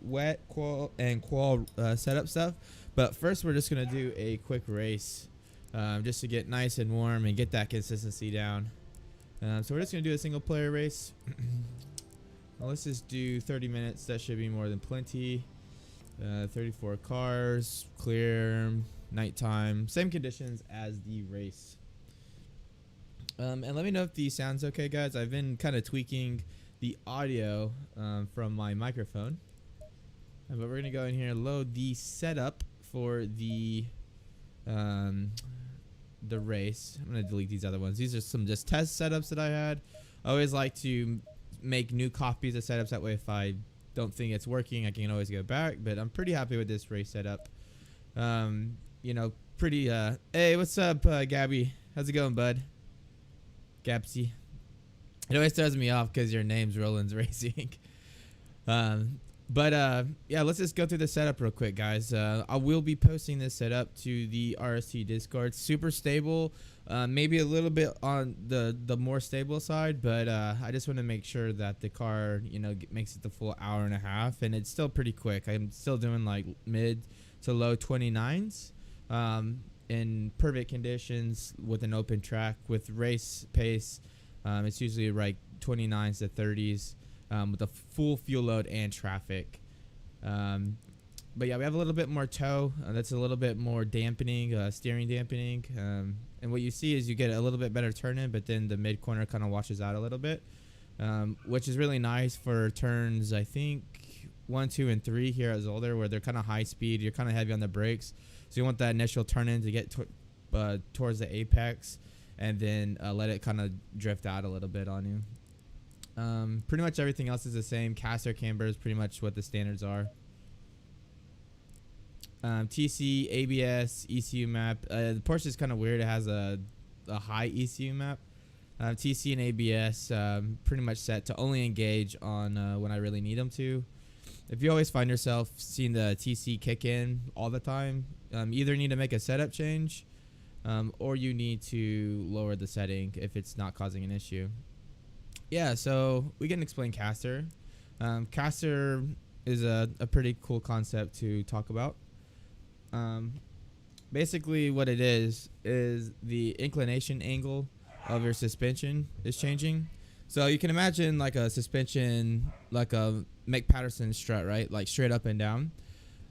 wet qual and qual setup stuff, but first we're just gonna do a quick race, just to get nice and warm and get that consistency down. So we're just gonna do a single player race. Well, let's just do 30 minutes. That should be more than plenty. 34 cars, clear, nighttime, same conditions as the race. And let me know if the sound's okay, guys. I've been kind of tweaking the audio from my microphone. But we're gonna go in here and load the setup for the race. I'm gonna delete these other ones. These are some just test setups that I had. I always like to make new copies of setups. That way, if I don't think it's working, I can always go back. But I'm pretty happy with this race setup. You know, pretty. Hey, what's up, Gabby? How's it going, bud? Gabsy. It always throws me off because your name's Roland's Racing. Yeah, let's just go through the setup real quick, guys. I will be posting this setup to the RST Discord. Super stable, maybe a little bit on the more stable side, but I just want to make sure that the car, you know, makes it the full hour and a half, and it's still pretty quick. I'm still doing like mid to low 29s in perfect conditions with an open track. With race pace, it's usually like 29s to 30s. With a full fuel load and traffic. But yeah, we have a little bit more tow. That's a little bit more dampening, steering dampening. And what you see is you get a little bit better turn in, but then the mid corner kind of washes out a little bit, which is really nice for turns, I think, 1, 2, and 3 here at Zolder, where they're kind of high speed. You're kind of heavy on the brakes. So you want that initial turn in to get towards the apex, and then let it kind of drift out a little bit on you. Pretty much everything else is the same. Caster, camber is pretty much what the standards are. TC, ABS, ECU map. The Porsche is kind of weird. It has a high ECU map. TC and ABS pretty much set to only engage on when I really need them to. If you always find yourself seeing the TC kick in all the time, you either need to make a setup change, or you need to lower the setting if it's not causing an issue. Yeah, so we can explain caster. Caster is a pretty cool concept to talk about. Basically what it is the inclination angle of your suspension is changing. So you can imagine like a suspension, like a Mick Patterson strut, right? Like straight up and down.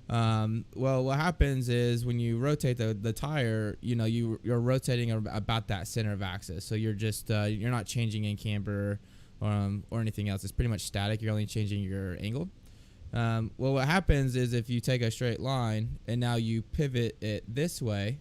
Well, what happens is when you rotate the tire, you know, you're rotating about that center of axis. So you're just you're not changing in camber or anything else. It's pretty much static. You're only changing your angle. Well, what happens is if you take a straight line and now you pivot it this way,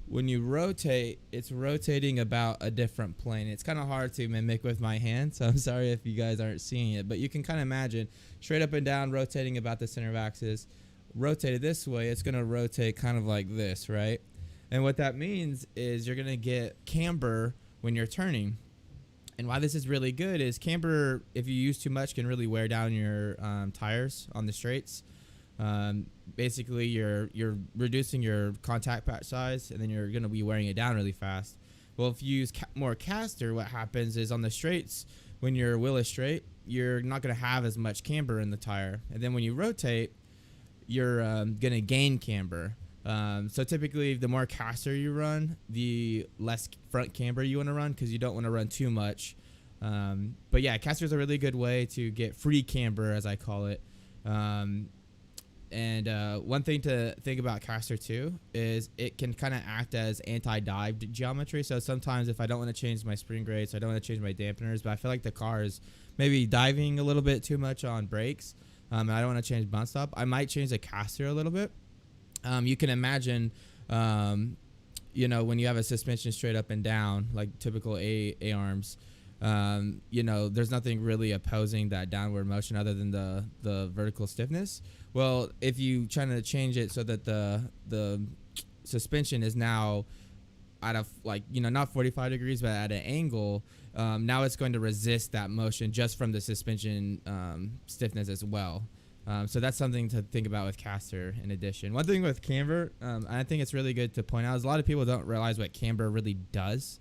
when you rotate, it's rotating about a different plane. It's kind of hard to mimic with my hand, so I'm sorry if you guys aren't seeing it, but you can kind of imagine straight up and down rotating about the center of axis. Rotated this way, it's going to rotate kind of like this, right? And what that means is you're going to get camber when you're turning. And why this is really good is camber, if you use too much, can really wear down your tires on the straights. Basically, you're reducing your contact patch size, and then you're going to be wearing it down really fast. Well, if you use more caster, what happens is on the straights, when your wheel is straight, you're not going to have as much camber in the tire. And then when you rotate, you're going to gain camber. So typically, the more caster you run, the less front camber you want to run, because you don't want to run too much. But yeah, caster is a really good way to get free camber, as I call it. And one thing to think about caster too is it can kind of act as anti-dive geometry. So sometimes if I don't want to change my spring grates, I don't want to change my dampeners, but I feel like the car is maybe diving a little bit too much on brakes, and I don't want to change bunt stop, I might change the caster a little bit. You can imagine, you know, when you have a suspension straight up and down, like typical A-arms, you know, there's nothing really opposing that downward motion other than the vertical stiffness. Well, if you try to change it so that the suspension is now at a, like, you know, not 45 degrees, but at an angle, now it's going to resist that motion just from the suspension stiffness as well. So that's something to think about with caster in addition. One thing with camber, I think it's really good to point out, is a lot of people don't realize what camber really does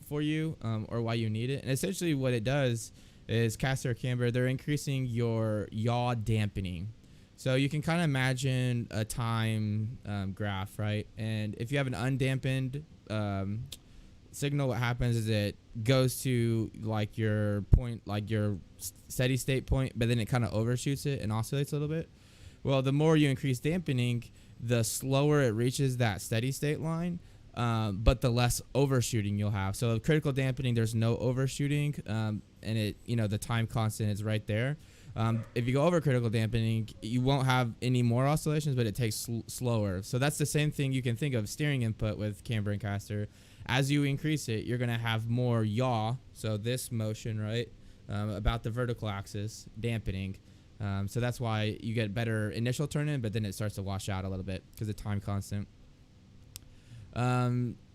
for you, or why you need it. And essentially what it does is caster or camber, they're increasing your yaw dampening. So you can kind of imagine a time graph, right? And if you have an undampened signal, what happens is it goes to like your point, like your steady state point, but then it kind of overshoots it and oscillates a little bit. Well, the more you increase dampening, the slower it reaches that steady state line, but the less overshooting you'll have. So critical dampening, there's no overshooting, and it, you know, the time constant is right there. If you go over critical dampening, you won't have any more oscillations, but it takes slower. So that's the same thing you can think of steering input with camber and caster. As you increase it, you're going to have more yaw, so this motion, right, about the vertical axis, dampening. So that's why you get better initial turn-in, but then it starts to wash out a little bit because of time constant.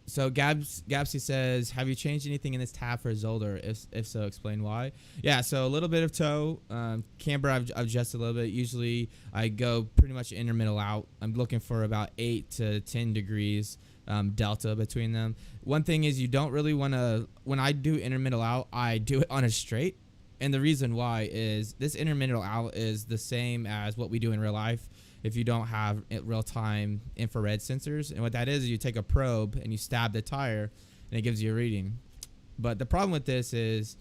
So Gabsy says, have you changed anything in this tab for Zolder? If so, explain why. Yeah, so a little bit of toe. Camber I've adjusted a little bit. Usually I go pretty much inner middle out. I'm looking for about 8 to 10 degrees delta between them. One thing is you don't really want to, when I do inner middle out, I do it on a straight. And the reason why is this inner middle out is the same as what we do in real life if you don't have real-time infrared sensors. And what that is you take a probe and you stab the tire and it gives you a reading. But the problem with this is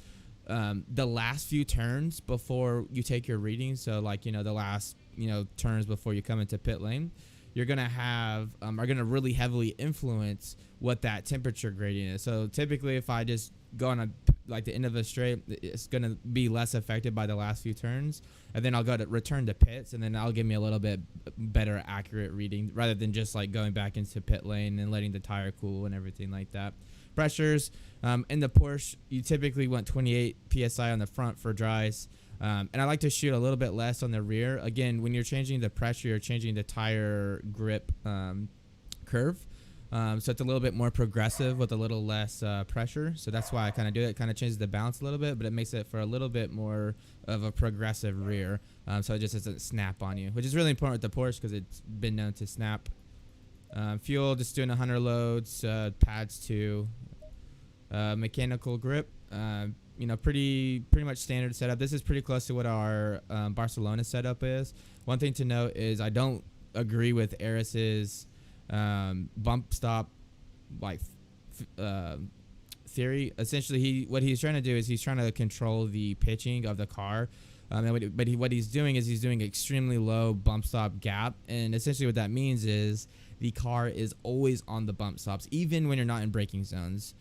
the last few turns before you take your reading, so like, you know, the last, you know, turns before you come into pit lane, you're going to have, are going to really heavily influence what that temperature gradient is. So typically if I just go on like the end of a straight, it's going to be less affected by the last few turns. And then I'll go to return to pits, and then that'll give me a little bit better accurate reading rather than just like going back into pit lane and letting the tire cool and everything like that. Pressures, in the Porsche, you typically want 28 PSI on the front for dries. And I like to shoot a little bit less on the rear. Again, when you're changing the pressure, you're changing the tire grip curve. So it's a little bit more progressive with a little less pressure. So that's why I kind of do it. It kind of changes the balance a little bit, but it makes it for a little bit more of a progressive rear. So it just doesn't snap on you, which is really important with the Porsche because it's been known to snap. Fuel, just doing 100 loads, pads 2. Mechanical grip, you know, pretty much standard setup. This is pretty close to what our Barcelona setup is. One thing to note is I don't agree with Eris's bump stop like theory. Essentially, what he's trying to do is he's trying to control the pitching of the car. What he's doing is he's doing extremely low bump stop gap, and essentially what that means is the car is always on the bump stops, even when you're not in braking zones.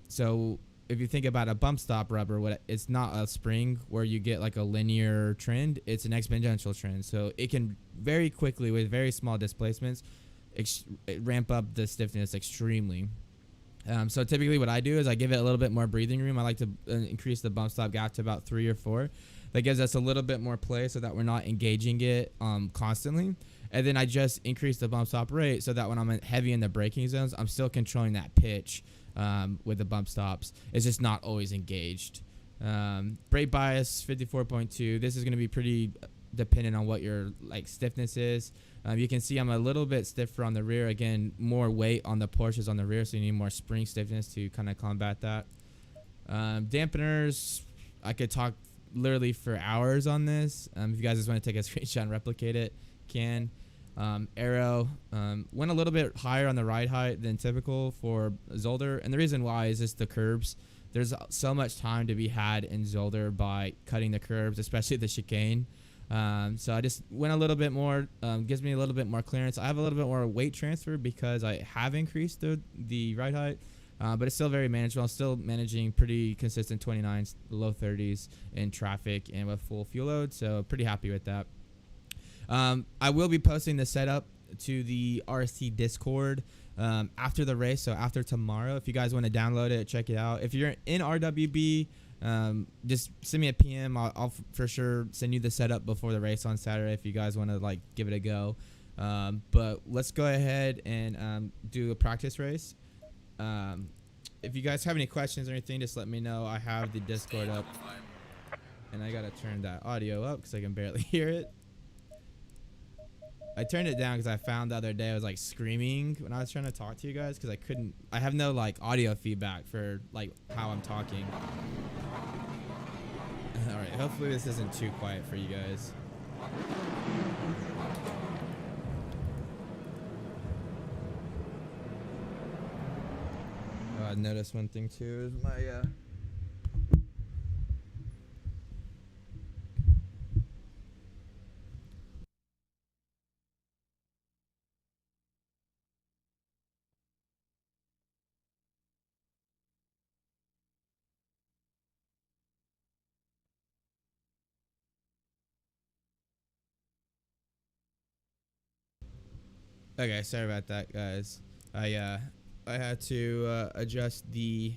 So if you think about a bump stop rubber, it's not a spring where you get like a linear trend. It's an exponential trend. So it can very quickly, with very small displacements, ramp up the stiffness extremely. So typically what I do is I give it a little bit more breathing room. I like to increase the bump stop gap to about 3 or 4. That gives us a little bit more play so that we're not engaging it constantly. And then I just increase the bump stop rate so that when I'm heavy in the braking zones, I'm still controlling that pitch with the bump stops. It's just not always engaged. Brake bias 54.2. This is going to be pretty dependent on what your like stiffness is. You can see I'm a little bit stiffer on the rear. Again, more weight on the Porsches on the rear, so you need more spring stiffness to kind of combat that. Dampeners, I could talk literally for hours on this. If you guys just want to take a screenshot and replicate it, can. Aero went a little bit higher on the ride height than typical for Zolder, and the reason why is just the curbs. There's so much time to be had in Zolder by cutting the curbs, especially the chicane. So I just went a little bit more, gives me a little bit more clearance. I have a little bit more weight transfer because I have increased the ride height, but it's still very manageable. I'm still managing pretty consistent 29s, low 30s in traffic and with full fuel load, so pretty happy with that. I will be posting the setup to the RST Discord after the race, so after tomorrow. If you guys want to download it, check it out. If you're in RWB, just send me a PM. I'll for sure send you the setup before the race on Saturday if you guys want to like give it a go. But let's go ahead and do a practice race. If you guys have any questions or anything, just let me know. I have the Discord up, and I gotta turn that audio up because I can barely hear it. I turned it down because I found the other day I was like screaming when I was trying to talk to you guys because I have no like audio feedback for like how I'm talking. hopefully this isn't too quiet for you guys. I noticed one thing too is my okay, sorry about that, guys. I had to adjust the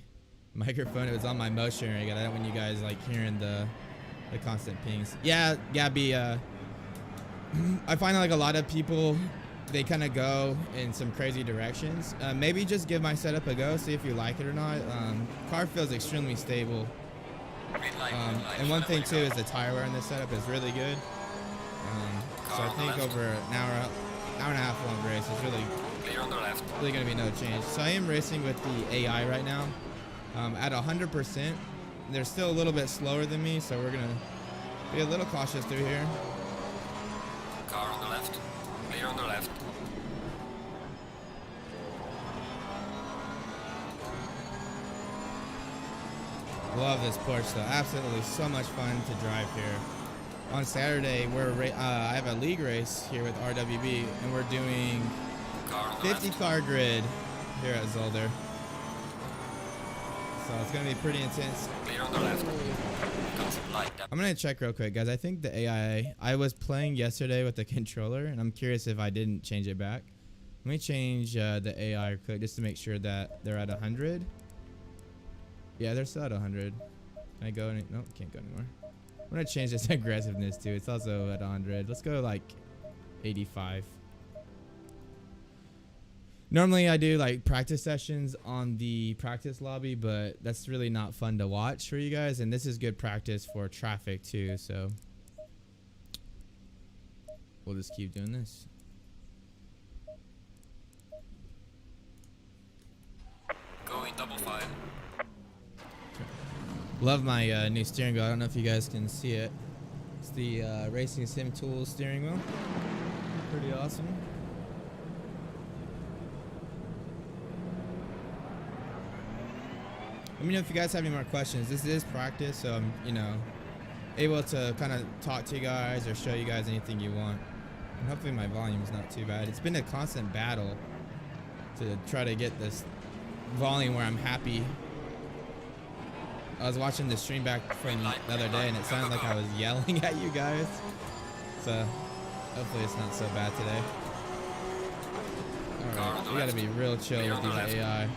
microphone. It was on my motion rig. I don't want you guys like hearing the constant pings. Yeah, Gabby. I find like a lot of people, they kind of go in some crazy directions. Maybe just give my setup a go, see if you like it or not. Car feels extremely stable. And one thing too is the tire wear in this setup is really good. So I think over an hour and a half long race is really going to be no change. So I am racing with the AI right now at 100%. They're still a little bit slower than me, so we're going to be a little cautious through here. Car on the left, clear on the left. Love this Porsche though, absolutely so much fun to drive here. On Saturday, I have a league race here with RWB, and we're doing 50 car grid here at Zolder. So it's gonna be pretty intense. Clear on the left. I'm gonna check real quick, guys. I think the AI, I was playing yesterday with the controller, and I'm curious if I didn't change it back. Let me change the AI real quick just to make sure that they're at 100. Yeah, they're still at 100. Can I go? No, can't go anymore. I'm gonna change this aggressiveness too. It's also at 100. Let's go like 85. Normally I do like practice sessions on the practice lobby, but that's really not fun to watch for you guys, and this is good practice for traffic too, so we'll just keep doing this. Going double file. Love my new steering wheel. I don't know if you guys can see it. It's the Racing Sim Tools steering wheel. Pretty awesome. Let me know if you guys have any more questions. This is practice, so I'm, you know, able to kind of talk to you guys or show you guys anything you want. And hopefully my volume is not too bad. It's been a constant battle to try to get this volume where I'm happy. I was watching the stream back from the other day, and it sounded like I was yelling at you guys. So hopefully it's not so bad today. Alright, we gotta be real chill with these AI.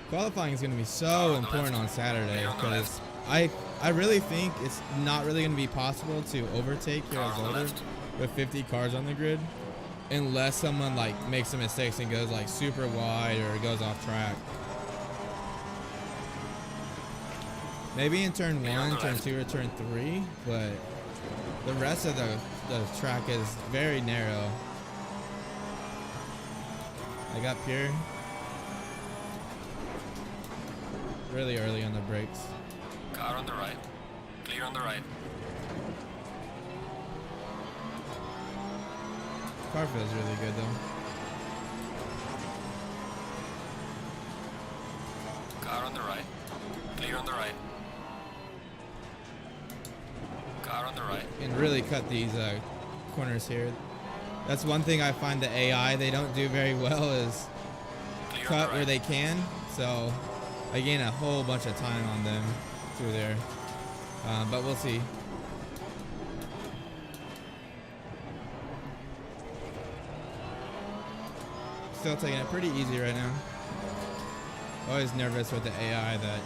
Qualifying is going to be so important on Saturday because I really think it's not really going to be possible to overtake here at Zolder with 50 cars on the grid unless someone like makes some mistakes and goes like super wide or goes off track. Maybe in turn 1, turn 2, or turn 3, but the rest of the track is very narrow. Like up here, really early on the brakes. Car on the right. Clear on the right. Car feels really good though. Car on the right. Clear on the right. Car on the right. And really cut these corners here. That's one thing I find the AI they don't do very well is Clear cut on the right. where they can. So I gain a whole bunch of time on them through there. But we'll see. Still taking it pretty easy right now. Always nervous with the AI that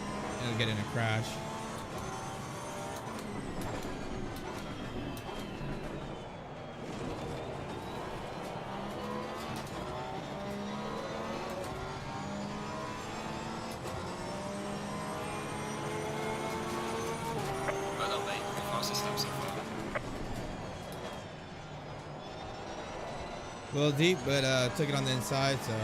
it'll get in a crash. Well done, mate. The fastest step so far. A little deep, but took it on the inside, so.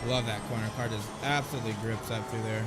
Love that corner. Car just absolutely grips up through there.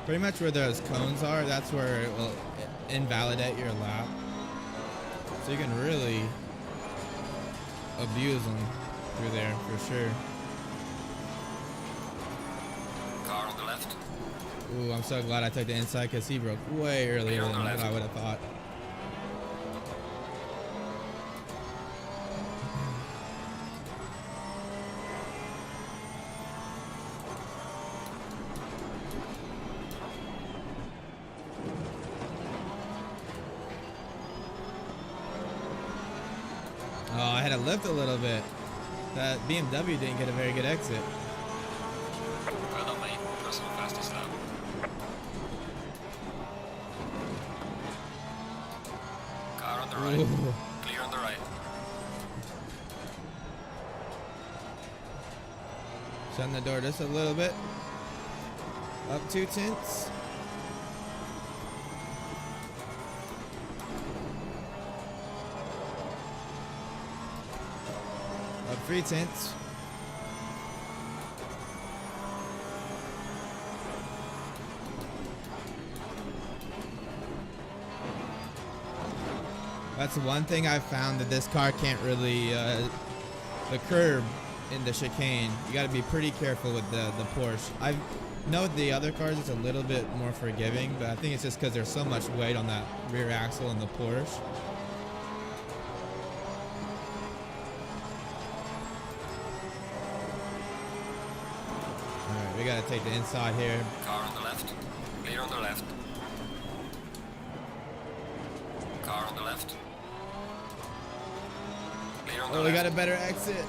Pretty much where those cones are, that's where it will invalidate your lap. So you can really abuse them through there for sure. Car on the left. Ooh, I'm so glad I took the inside because he broke way earlier than what I would have thought. Oh, I had to lift a little bit. That BMW didn't get a very good exit. Well done, mate. Personal fastest lap. Car on the right. Ooh. Clear on the right. Shutting the door just a little bit. Up 2 tenths. Up 3 tenths. That's one thing I've found, that this car can't really, the curb in the chicane, you got to be pretty careful with the Porsche. I know with the other cars it's a little bit more forgiving, but I think it's just because there's so much weight on that rear axle in the Porsche. Alright, we got to take the inside here. Car on the left. Clear on the left. Car on the left. Clear on the Oh, left. we got a better exit.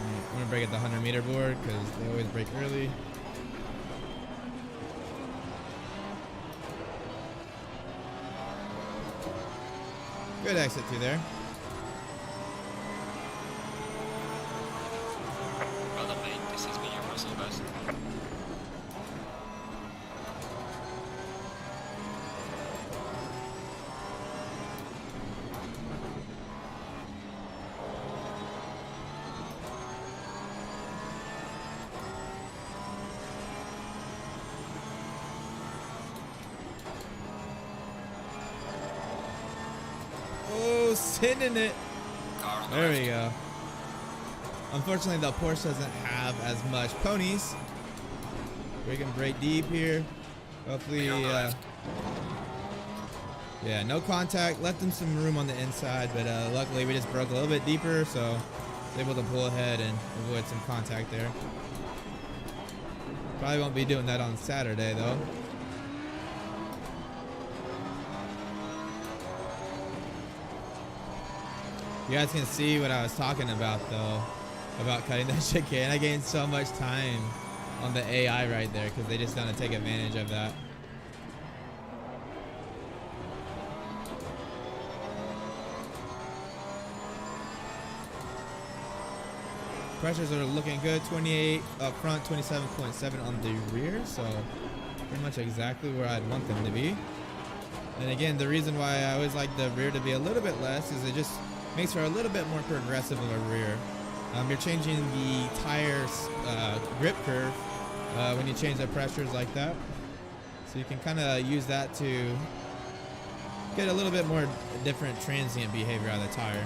I'm gonna break at the 100-meter board because they always break early. Good exit through there. Well done, mate. This has been your personal best. Oh, sending it. Car on the There left. we go. Unfortunately, the Porsche doesn't have as much ponies. We can break deep here. Hopefully, Clear on the left. yeah, no contact. Left them some room on the inside, but luckily we just broke a little bit deeper, so I was able to pull ahead and avoid some contact there. Probably won't be doing that on Saturday, though. You guys can see what I was talking about, though, about cutting that chicane. I gained so much time on the AI right there because they just want to take advantage of that. Pressures are looking good. 28 up front, 27.7 on the rear, so pretty much exactly where I'd want them to be. And again, the reason why I always like the rear to be a little bit less is it just makes for a little bit more progressive in the rear. You're changing the tires grip curve when you change the pressures like that. So you can kind of use that to get a little bit more different transient behavior out of the tire.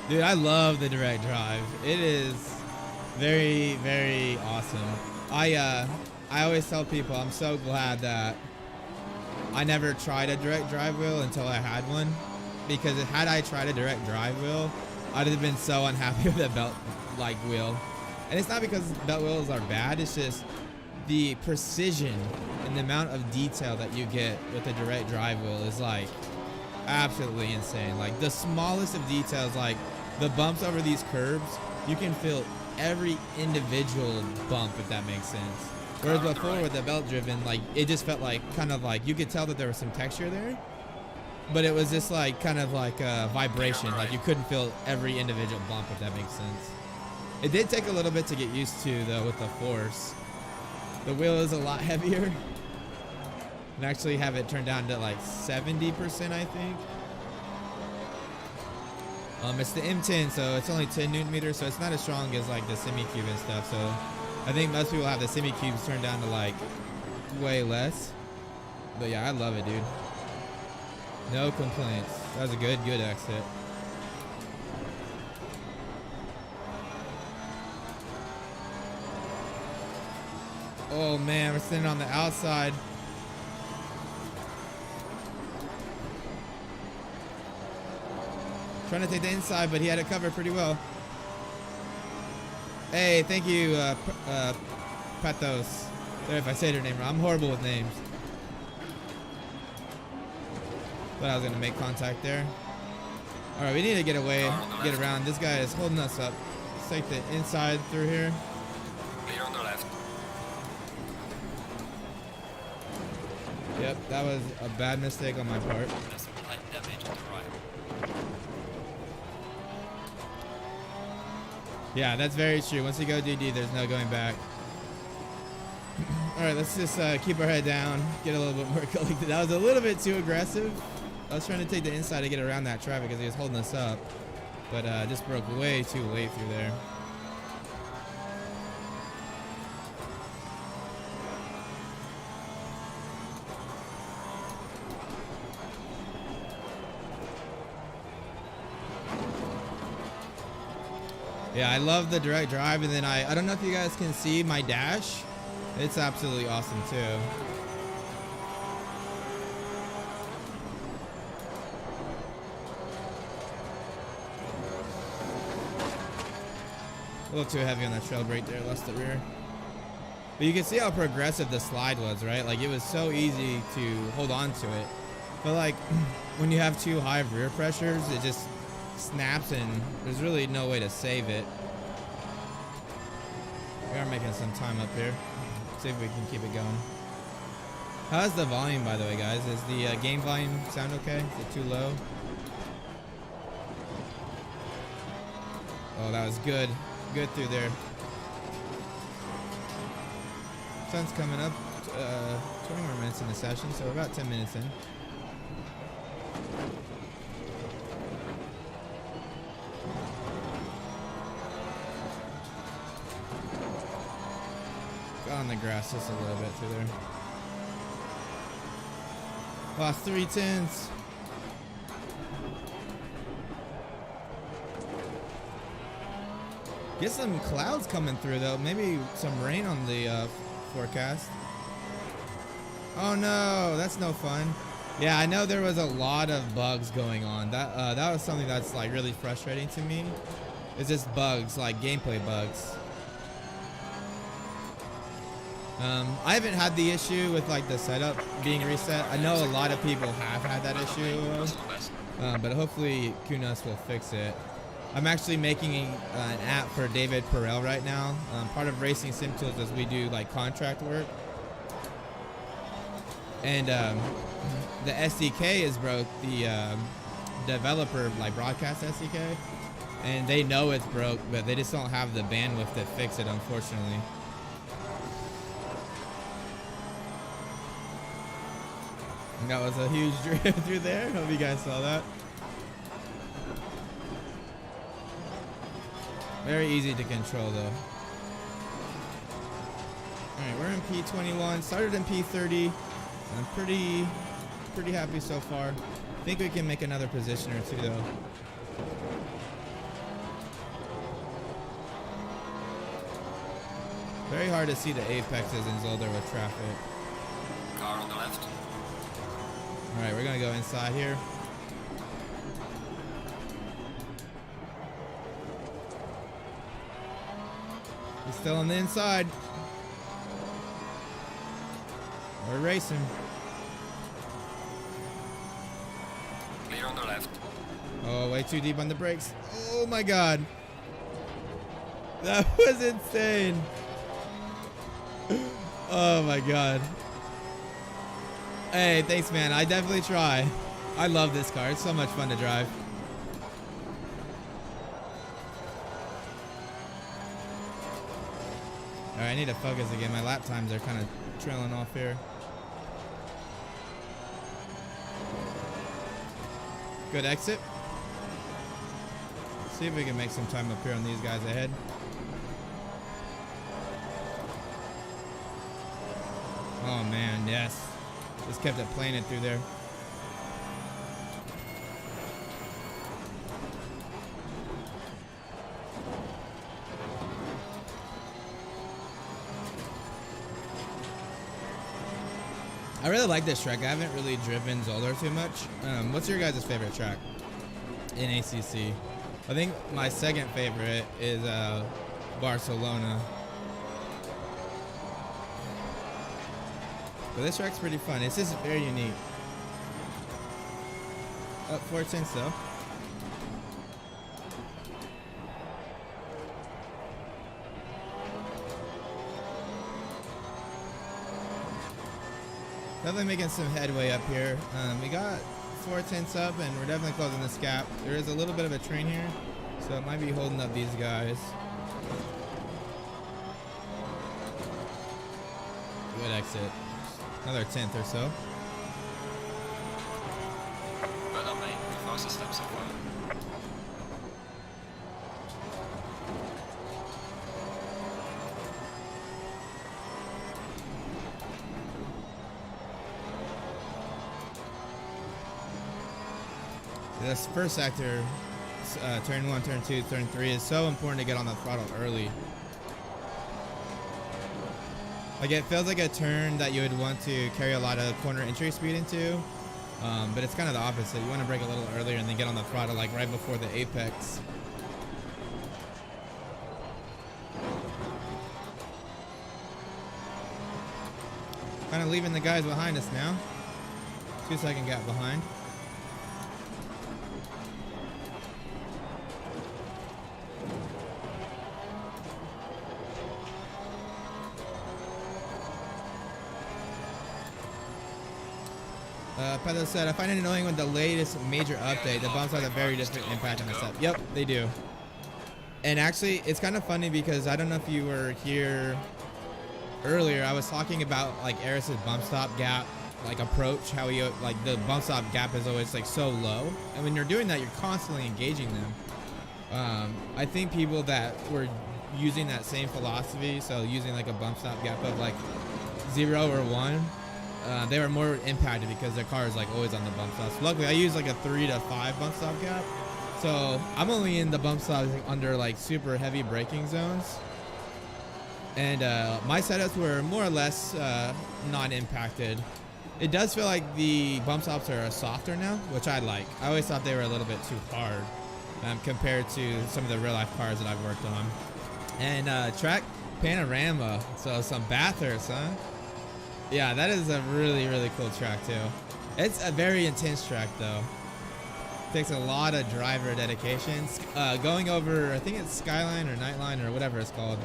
Dude, I love the direct drive. It is very, very awesome. I always tell people I'm so glad that I never tried a direct drive wheel until I had one, because had I tried a direct drive wheel, I'd have been so unhappy with that belt like wheel. And it's not because belt wheels are bad, it's just the precision and the amount of detail that you get with a direct drive wheel is like absolutely insane. Like the smallest of details, like the bumps over these curbs, you can feel every individual bump, if that makes sense. Whereas before with the belt driven, like it just felt like kind of like you could tell that there was some texture there, but it was just like kind of like a vibration. Like you couldn't feel every individual bump, if that makes sense. It did take a little bit to get used to though with the force. The wheel is a lot heavier. And actually have it turned down to like 70%, I think. It's the M10, so it's only 10 Newton meters, so it's not as strong as like the semi-cube and stuff. So I think most people have the semi-cubes turned down to like way less. But yeah, I love it, dude. No complaints. That was a good exit. Oh man, we're sitting on the outside. Trying to take the inside, but he had it covered pretty well. Hey, thank you, Pathos. Sorry if I say your name wrong. I'm horrible with names. Thought I was gonna make contact there. All right, we need to get away, get around. This guy is holding us up. Let's take the inside through here. Clear on the left. Yep, that was a bad mistake on my part. There's some light damage on the right. Yeah, that's very true. Once you go DD, there's no going back. All right, let's just keep our head down, get a little bit more collected. That was a little bit too aggressive. I was trying to take the inside to get around that traffic because he was holding us up, but just broke way too late through there. Yeah, I love the direct drive, and then I don't know if you guys can see my dash. It's absolutely awesome too. A little too heavy on that trail brake there, lost the rear. But you can see how progressive the slide was, right? Like it was so easy to hold on to it. But like when you have too high of rear pressures, it just snaps and there's really no way to save it. We are making some time up here. See if we can keep it going. How's the volume, by the way, guys? Is the game volume sound okay? Is it too low? Oh, that was good. Good through there. Sun's coming up. 20 more minutes in the session, so we're about 10 minutes in. Got on the grass just a little bit through there. Lost 3 tenths. Get some clouds coming through though. Maybe some rain on the forecast. Oh no, that's no fun. Yeah, I know there was a lot of bugs going on. That was something that's like really frustrating to me. It's just bugs, like gameplay bugs. I haven't had the issue with like the setup being reset. I know a lot of people have had that issue, but hopefully Kunos will fix it. I'm actually making an app for David Perel right now. Part of Racing Sim Tools is we do like contract work. And the SDK is broke, the developer like broadcast SDK. And they know it's broke, but they just don't have the bandwidth to fix it, unfortunately. And that was a huge drift through there. Hope you guys saw that. Very easy to control though. Alright, we're in P21, started in P30. I'm pretty happy so far. I think we can make another position or two though. Very hard to see the apexes in Zolder with traffic. Car on the left. Alright, we're gonna go inside here. He's still on the inside. We're racing. Clear on the left. Oh, way too deep on the brakes. Oh my God. That was insane. Oh my God. Hey, thanks, man. I definitely try. I love this car. It's so much fun to drive. All right, I need to focus again. My lap times are kind of trailing off here. Good exit. See if we can make some time up here on these guys ahead. Oh man, yes. Just kept it playing it through there. I really like this track. I haven't really driven Zolder too much. What's your guys' favorite track in ACC? I think my second favorite is Barcelona. But this track's pretty fun. It's just very unique. Up 4 tenths though. Definitely making some headway up here. We got 4 tenths up and we're definitely closing this gap. There is a little bit of a train here, so it might be holding up these guys. Good exit. Another 10th or so. Well done, mate. Fastest lap so far. This first sector, turn 1, turn 2, turn 3 is so important to get on the throttle early. Like it feels like a turn that you would want to carry a lot of corner entry speed into, but it's kind of the opposite. You want to brake a little earlier and then get on the throttle like right before the apex. Kind of leaving the guys behind us now. 2-second gap behind. Pedro said, I find it annoying when the latest major update, the bumps have a very different impact on the step. Yep, they do. And actually, it's kind of funny because I don't know if you were here earlier. I was talking about like Eris's bump stop gap, like approach, how he like the bump stop gap is always like so low. And when you're doing that, you're constantly engaging them. I think people that were using that same philosophy, so using like a bump stop gap of like 0 or 1, they were more impacted because their car is like always on the bump stops. Luckily, I use like a 3 to 5 bump stop gap, so I'm only in the bump stops under like super heavy braking zones. And my setups were more or less not impacted. It does feel like the bump stops are softer now, which I like. I always thought they were a little bit too hard compared to some of the real life cars that I've worked on. And track panorama, so some Bathurst, huh? Yeah, that is a really, really cool track too. It's a very intense track though. Takes a lot of driver dedication. Going over, I think it's Skyline or Nightline or whatever it's called.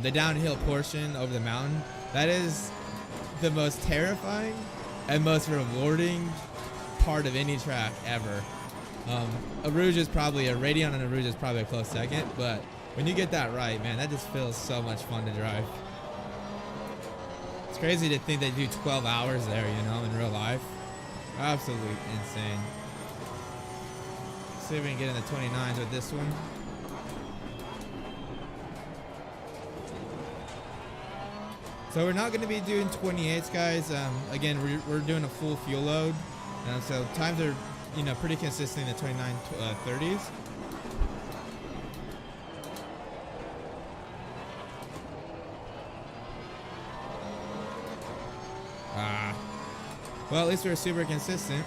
The downhill portion over the mountain. That is the most terrifying and most rewarding part of any track ever. A Rouge is probably, a Radeon and a Rouge is probably a close second, but when you get that right, man, that just feels so much fun to drive. It's crazy to think they do 12 hours there, you know, in real life. Absolutely insane. See if we can get in the 29s with this one. So we're not going to be doing 28s, guys. Again, we're doing a full fuel load. So times are, you know, pretty consistent in the 29, 30s. Well, at least we're super consistent.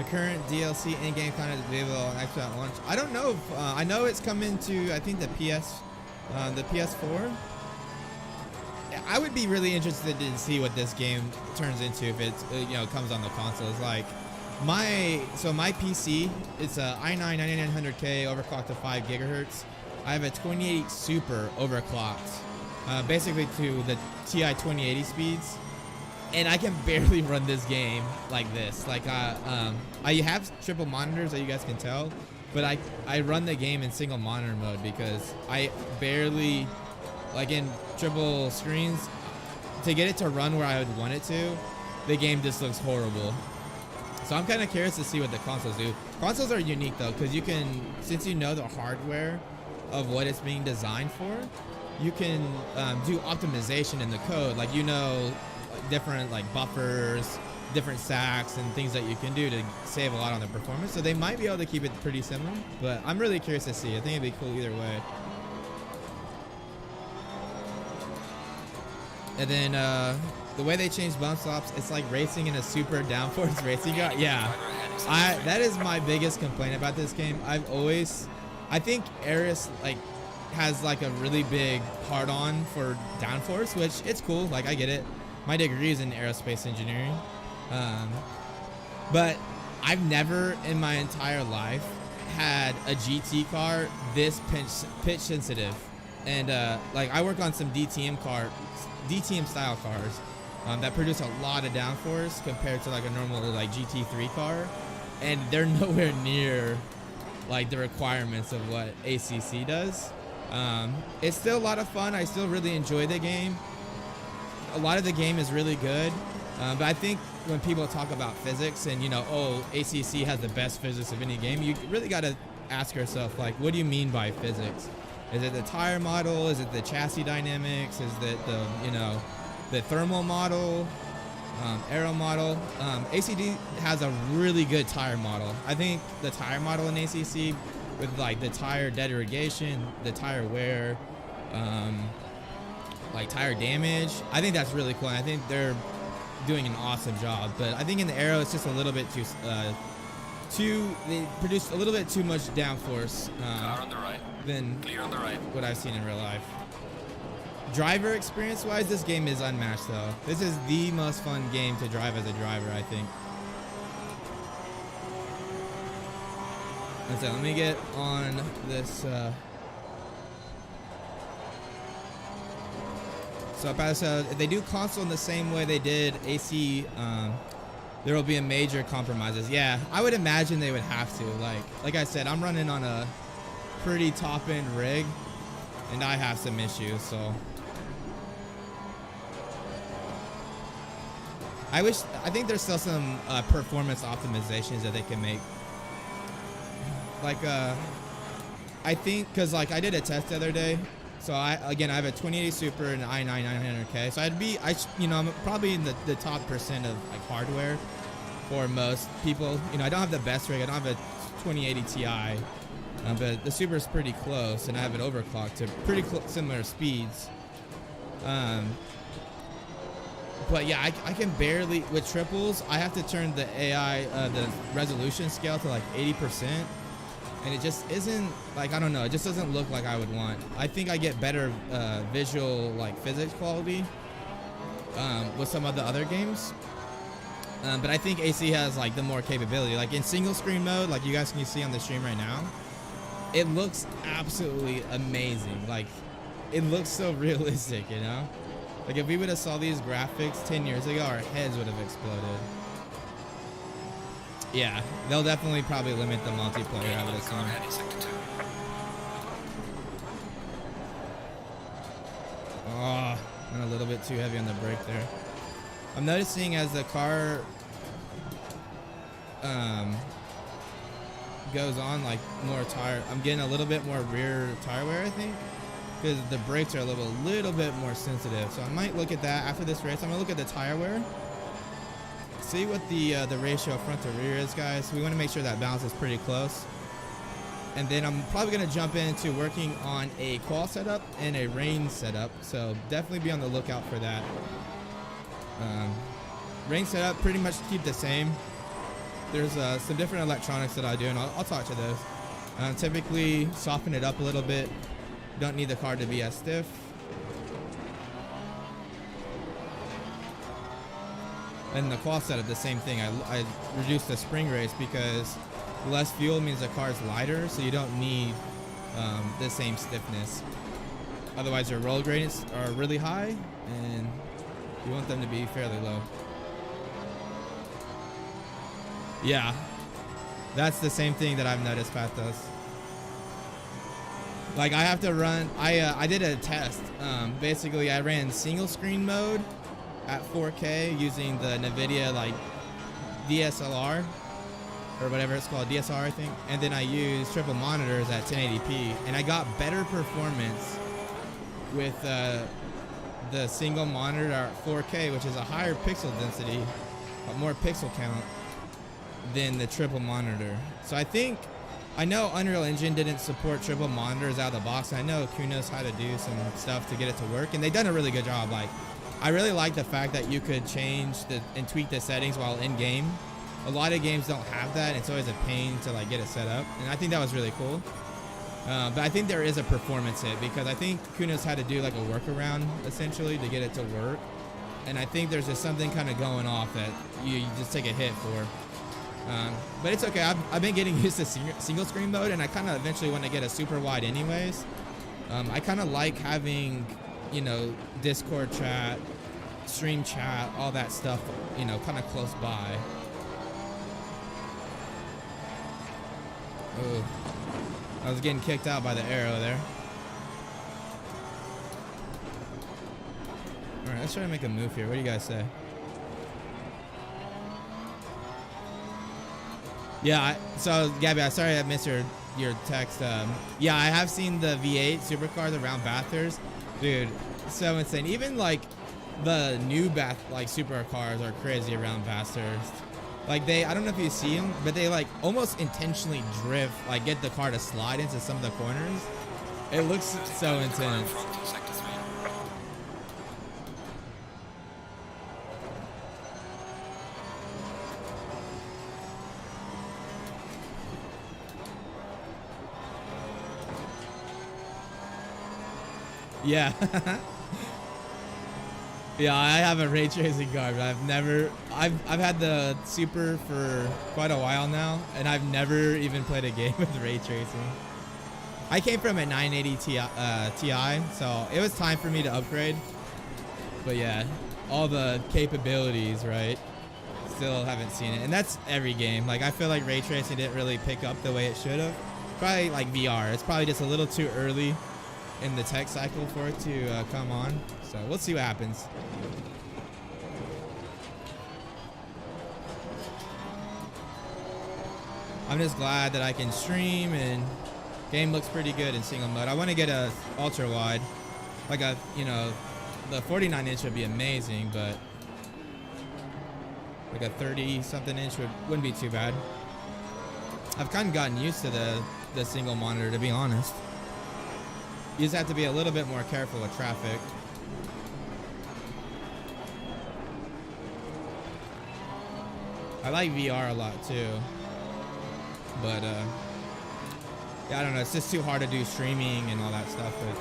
The current DLC in-game content is available on Xbox at launch. I don't know if I know it's coming to I think the PS4. I would be really interested to see what this game turns into if it comes on the consoles. Like my PC, it's a i9 9900K overclocked to 5 gigahertz. I have a 2080 Super overclocked, basically to the TI 2080 speeds, and I can barely run this game like this. Like I have triple monitors that you guys can tell, but I run the game in single monitor mode because I barely, like in triple screens, to get it to run where I would want it to, the game just looks horrible. So I'm kind of curious to see what the consoles do. Consoles are unique though, because you can, since you know the hardware of what it's being designed for, you can do optimization in the code. Like different like buffers, different stacks, and things that you can do to save a lot on the performance. So they might be able to keep it pretty similar, but I'm really curious to see. I think it'd be cool either way. And then the way they changed bump stops, it's like racing in a super downforce racing car. Yeah, that is my biggest complaint about this game. I think Eris has like a really big hard-on for downforce, which it's cool. Like I get it. My degree is in aerospace engineering, but I've never in my entire life had a GT car this pitch sensitive. And like I work on some DTM style cars that produce a lot of downforce compared to like a normal like GT3 car, and they're nowhere near like the requirements of what ACC does. It's still a lot of fun. I still really enjoy the game. A lot of the game is really good, but I think when people talk about physics and ACC has the best physics of any game, you really got to ask yourself, like, what do you mean by physics? Is it the tire model? Is it the chassis dynamics? Is it the thermal model, aero model? ACD has a really good tire model. I think the tire model in ACC with like the tire degradation, the tire wear, like tire damage, I think that's really cool. And I think they're doing an awesome job. But I think in the aero, it's just a little bit they produce a little bit too much downforce than what I've seen in real life. Driver experience wise, this game is unmatched though. This is the most fun game to drive as a driver, I think. And so let me get on this so if they do console in the same way they did AC, there will be a major compromises. Yeah, I would imagine they would have to. Like I said, I'm running on a pretty top end rig, and I have some issues. So I think there's still some performance optimizations that they can make. Like I think because like I did a test the other day. So I have a 2080 Super and an i9 900K. So I'm probably in the top percent of like hardware for most people. I don't have the best rig. I don't have a 2080 Ti, but the Super is pretty close, and I have it overclocked to pretty similar speeds. But yeah, I can barely with triples. I have to turn the AI the resolution scale to like 80%. And it just isn't like, I don't know, it just doesn't look like I would want. I think I get better visual like physics quality with some of the other games. But I think AC has like the more capability. Like in single screen mode, like you guys can see on the stream right now, it looks absolutely amazing. Like it looks so realistic, Like if we would have saw these graphics 10 years ago, our heads would have exploded. Yeah, they'll definitely probably limit the multiplayer out of this one. Oh, I'm a little bit too heavy on the brake there. I'm noticing as the car goes on, like more tire, I'm getting a little bit more rear tire wear, I think, because the brakes are a little bit more sensitive. So I might look at that after this race. I'm gonna look at the tire wear. See what the ratio front to rear is, guys. We want to make sure that balance is pretty close. And then I'm probably going to jump into working on a qual setup and a range setup. So definitely be on the lookout for that. Range setup pretty much keep the same. there's some different electronics that I do, and I'll talk to those. Typically soften it up a little bit. Don't need the car to be as stiff. And the qual setup, the same thing. I reduced the spring race because less fuel means the car is lighter, so you don't need the same stiffness. Otherwise, your roll gradients are really high, and you want them to be fairly low. Yeah, that's the same thing that I've noticed Pat does. Like I have to run, I did a test. Basically, I ran single screen mode at 4K using the NVIDIA like DSLR or whatever it's called, DSR I think. And then I used triple monitors at 1080p, and I got better performance with the single monitor at 4K, which is a higher pixel density, but more pixel count than the triple monitor. So I know Unreal Engine didn't support triple monitors out of the box. I know Q knows how to do some stuff to get it to work, and they've done a really good job. Like, I really like the fact that you could change and tweak the settings while in game. A lot of games don't have that, and it's always a pain to like get it set up, and I think that was really cool. But I think there is a performance hit because I think Kunos had to do like a workaround essentially to get it to work, and I think there's just something kind of going off that you just take a hit for. But it's okay. I've been getting used to single screen mode, and I kind of eventually want to get a super wide anyways. I kind of like having, you know, Discord chat, stream chat, all that stuff, you know, kind of close by. Ooh. I was getting kicked out by the arrow there. Alright, let's try to make a move here. What do you guys say? Yeah, so Gabby, I'm sorry I missed your text. Yeah, I have seen the V8 supercars around Bathurst. Dude, so insane. Even like the new supercars are crazy around Bathurst. Like I don't know if you see them, but they like almost intentionally drift, like get the car to slide into some of the corners. It looks so intense. Yeah. Yeah, I have a ray tracing card, but I've had the Super for quite a while now, and I've never even played a game with ray tracing. I came from a 980 Ti, so it was time for me to upgrade. But yeah, all the capabilities, right? Still haven't seen it, and that's every game. Like I feel like ray tracing didn't really pick up the way it should have. Probably like VR. It's probably just a little too early in the tech cycle for it to come on. So we'll see what happens. I'm just glad that I can stream, and game looks pretty good in single mode. I want to get a ultra wide, like a, you know, the 49 inch would be amazing, but like a 30 something inch wouldn't be too bad. I've kind of gotten used to the single monitor, to be honest. You just have to be a little bit more careful with traffic. I like VR a lot too, but yeah, I don't know. It's just too hard to do streaming and all that stuff with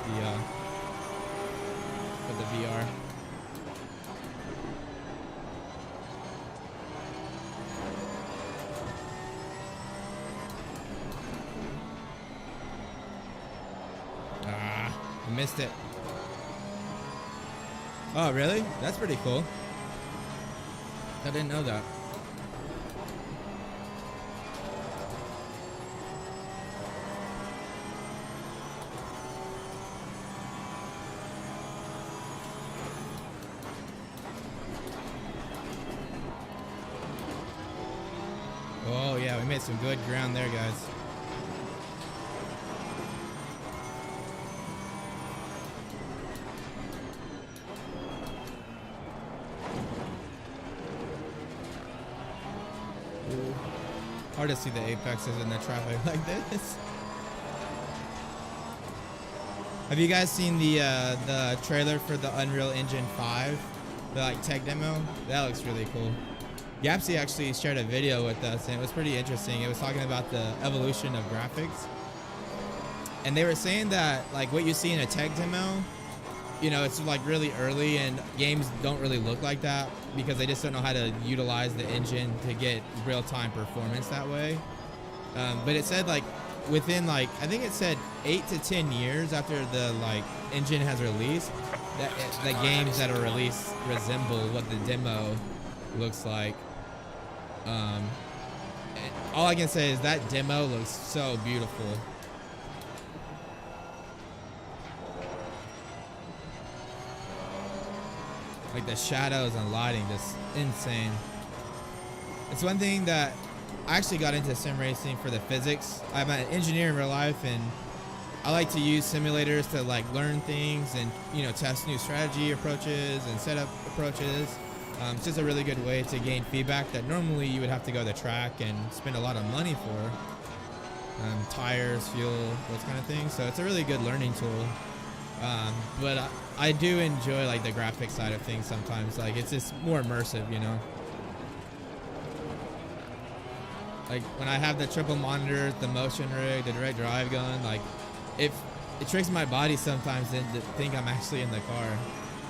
the VR. I missed it. Oh, really? That's pretty cool. I didn't know that. Oh, yeah, we made some good ground there, guys. Hard to see the apexes in the traffic like this. Have you guys seen the trailer for the Unreal Engine 5? The like tech demo? That looks really cool. Gapsy actually shared a video with us, and it was pretty interesting. It was talking about the evolution of graphics, and they were saying that like what you see in a tech demo, you know, it's like really early, and games don't really look like that because they just don't know how to utilize the engine to get real-time performance that way. But it said like within like, I think it said 8 to 10 years after the like engine has released, that the games that are released resemble what the demo looks like. And all I can say is that demo looks so beautiful. Like the shadows and lighting, just insane. It's one thing that I actually got into sim racing for the physics. I'm an engineer in real life, and I like to use simulators to like learn things and, you know, test new strategy approaches and setup approaches. It's just a really good way to gain feedback that normally you would have to go to the track and spend a lot of money for. Tires, fuel, those kind of things. So it's a really good learning tool. But I do enjoy like the graphic side of things sometimes. Like it's just more immersive, you know. Like when I have the triple monitors, the motion rig, the direct drive going, like it tricks my body sometimes to think I'm actually in the car.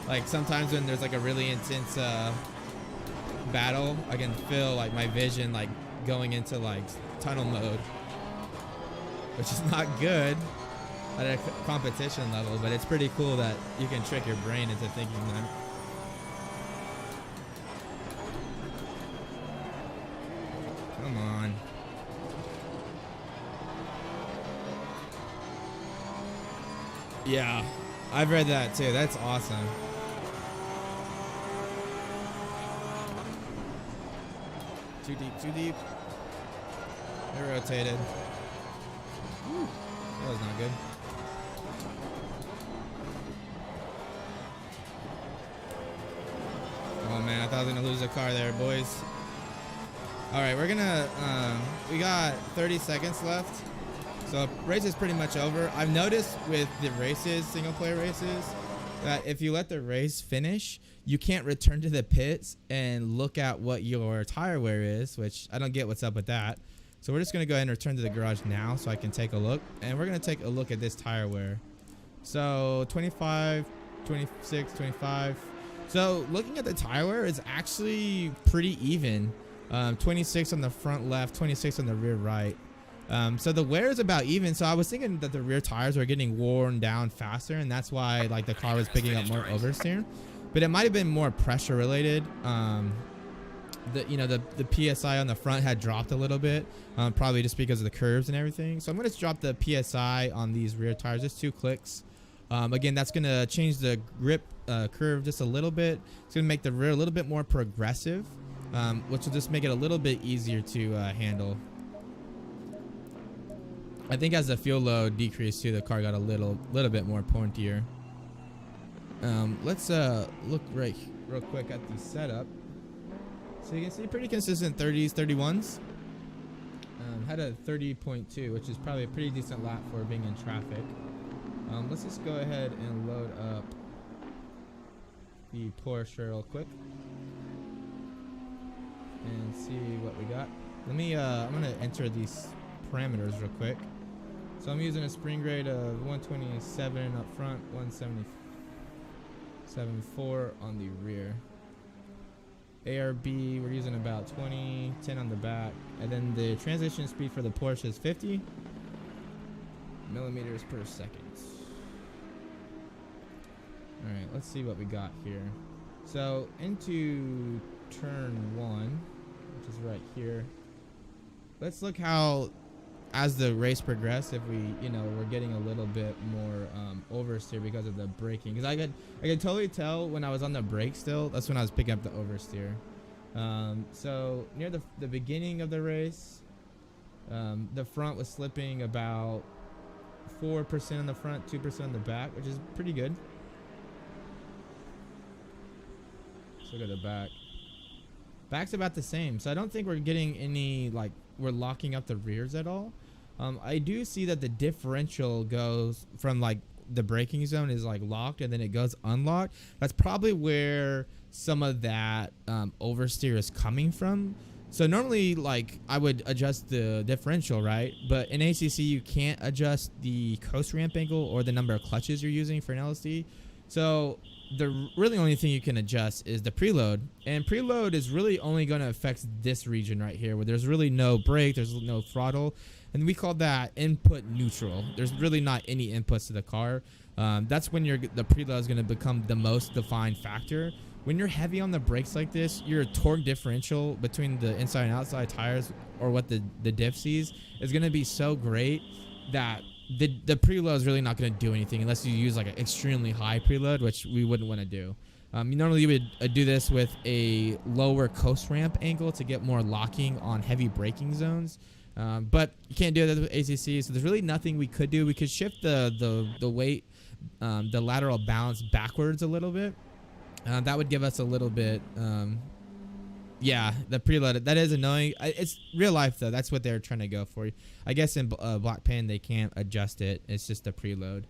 Like sometimes when there's like a really intense battle, I can feel like my vision like going into like tunnel mode, which is not good at a competition level, but it's pretty cool that you can trick your brain into thinking that. Come on. Yeah, I've read that too. That's awesome. Too deep, too deep. It rotated. Whew. That was not good. Oh man, I thought I was gonna lose a car there, boys. All right, we're gonna, we got 30 seconds left. So race is pretty much over. I've noticed with the races, single player races, that if you let the race finish, you can't return to the pits and look at what your tire wear is, which I don't get what's up with that. So we're just gonna go ahead and return to the garage now so I can take a look. And we're gonna take a look at this tire wear. So 25, 26, 25. So looking at the tire wear, it's actually pretty even. 26 on the front left, 26 on the rear right. So the wear is about even. So I was thinking that the rear tires were getting worn down faster, and that's why like the car was picking up more oversteer. But it might have been more pressure related. The PSI on the front had dropped a little bit, probably just because of the curves and everything. So I'm going to drop the PSI on these rear tires, just 2 clicks. Again, that's going to change the grip curve just a little bit. It's going to make the rear a little bit more progressive, which will just make it a little bit easier to handle. I think as the fuel load decreased too, the car got a little bit more pointier. Let's look real quick at the setup. So you can see pretty consistent 30s, 31s. Had a 30.2, which is probably a pretty decent lap for being in traffic. Let's just go ahead and load up the Porsche real quick and see what we got. Let me, I'm gonna enter these parameters real quick. So I'm using a spring rate of 127 up front, 177.4 on the rear. ARB, we're using about 20, 10 on the back. And then the transition speed for the Porsche is 50 millimeters per second. All right, let's see what we got here. So into turn 1, which is right here. Let's look how, as the race progressed, if we, we're getting a little bit more oversteer because of the braking. Because I could totally tell when I was on the brake still. That's when I was picking up the oversteer. So near the beginning of the race, the front was slipping about 4% on the front, 2% on the back, which is pretty good. Let's look at the back. Back's about the same. So I don't think we're getting any, we're locking up the rears at all. I do see that the differential goes from the braking zone is like locked and then it goes unlocked, that's probably where some of that oversteer is coming from. So normally, like, I would adjust the differential, right? But in ACC, you can't adjust the coast ramp angle or the number of clutches you're using for an LSD. So the really only thing you can adjust is the preload. And preload is really only going to affect this region right here, where there's really no brake, there's no throttle. And we call that input neutral. There's really not any inputs to the car. That's when the preload is going to become the most defined factor. When you're heavy on the brakes like this, your torque differential between the inside and outside tires, or what the diff sees, is going to be so great that the preload is really not going to do anything unless you use like an extremely high preload, which we wouldn't want to do. You would do this with a lower coast ramp angle to get more locking on heavy braking zones. But you can't do that with ACC, so there's really nothing we could do. We could shift the weight, the lateral balance backwards a little bit. That would give us a little bit, the preloaded. That is annoying. It's real life though. That's what they're trying to go for. I guess in Black Pen they can't adjust it. It's just a preload.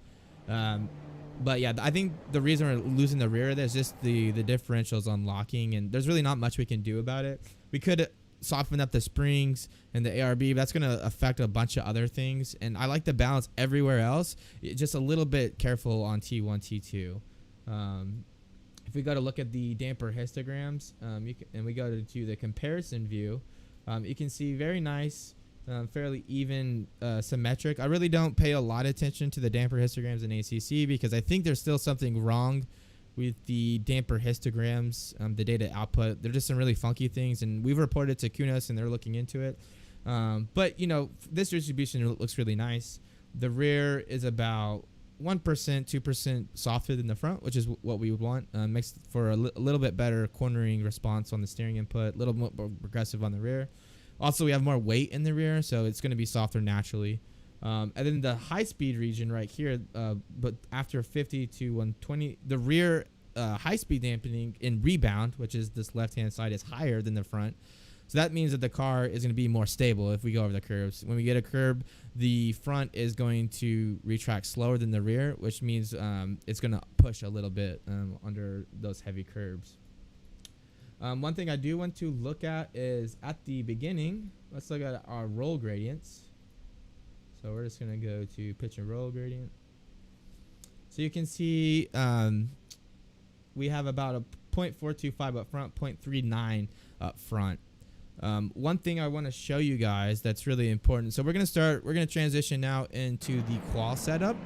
But yeah, I think the reason we're losing the rear there is just the differentials unlocking, and there's really not much we can do about it. We could soften up the springs and the ARB, but that's going to affect a bunch of other things. And I like the balance everywhere else. Just a little bit careful on T1, T2. If we go to look at the damper histograms, and we go to the comparison view, you can see very nice, fairly even, symmetric. I really don't pay a lot of attention to the damper histograms in ACC because I think there's still something wrong with the damper histograms, the data output. They're just some really funky things, and we've reported to Kunos, and they're looking into it. But, this distribution looks really nice. The rear is about 1%, 2% softer than the front, which is what we would want. Makes for a little bit better cornering response on the steering input, a little more progressive on the rear. Also, we have more weight in the rear, so it's going to be softer naturally. And then the high-speed region right here, but after 50 to 120, the rear high-speed dampening in rebound, which is this left-hand side, is higher than the front. So that means that the car is going to be more stable if we go over the curves. When we get a curb, the front is going to retract slower than the rear, which means it's going to push a little bit under those heavy curbs. One thing I do want to look at is at the beginning, let's look at our roll gradients. So we're just going to go to pitch and roll gradient. So you can see we have about a 0.425 up front, 0.39 up front. One thing I want to show you guys that's really important. So we're going to transition now into the qual setup.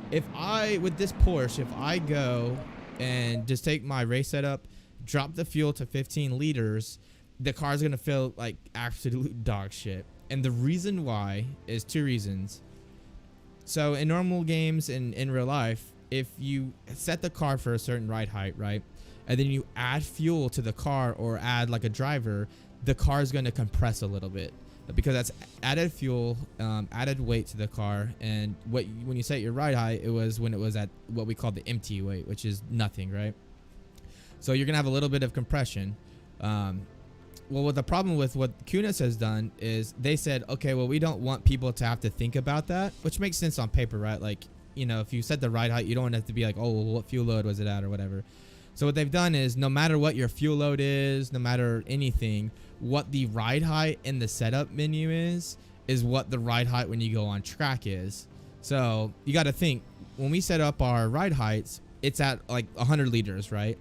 With this Porsche, if I go and just take my race setup, drop the fuel to 15 liters, the car's going to feel like absolute dog shit. And the reason why is two reasons. So in normal games and in real life, if you set the car for a certain ride height, right, and then you add fuel to the car or add like a driver, the car is going to compress a little bit because that's added fuel, added weight to the car. And when you set your ride height, it was when it was at what we call the empty weight, which is nothing, right? So you're going to have a little bit of compression. Well, what the problem with what Kunis has done is they said, okay, well, we don't want people to have to think about that, which makes sense on paper, right? Like, if you set the ride height, you don't want to have to be like, oh, well, what fuel load was it at or whatever. So what they've done is no matter what your fuel load is, no matter anything, what the ride height in the setup menu is what the ride height when you go on track is. So you got to think, when we set up our ride heights, it's at like 100 liters, right?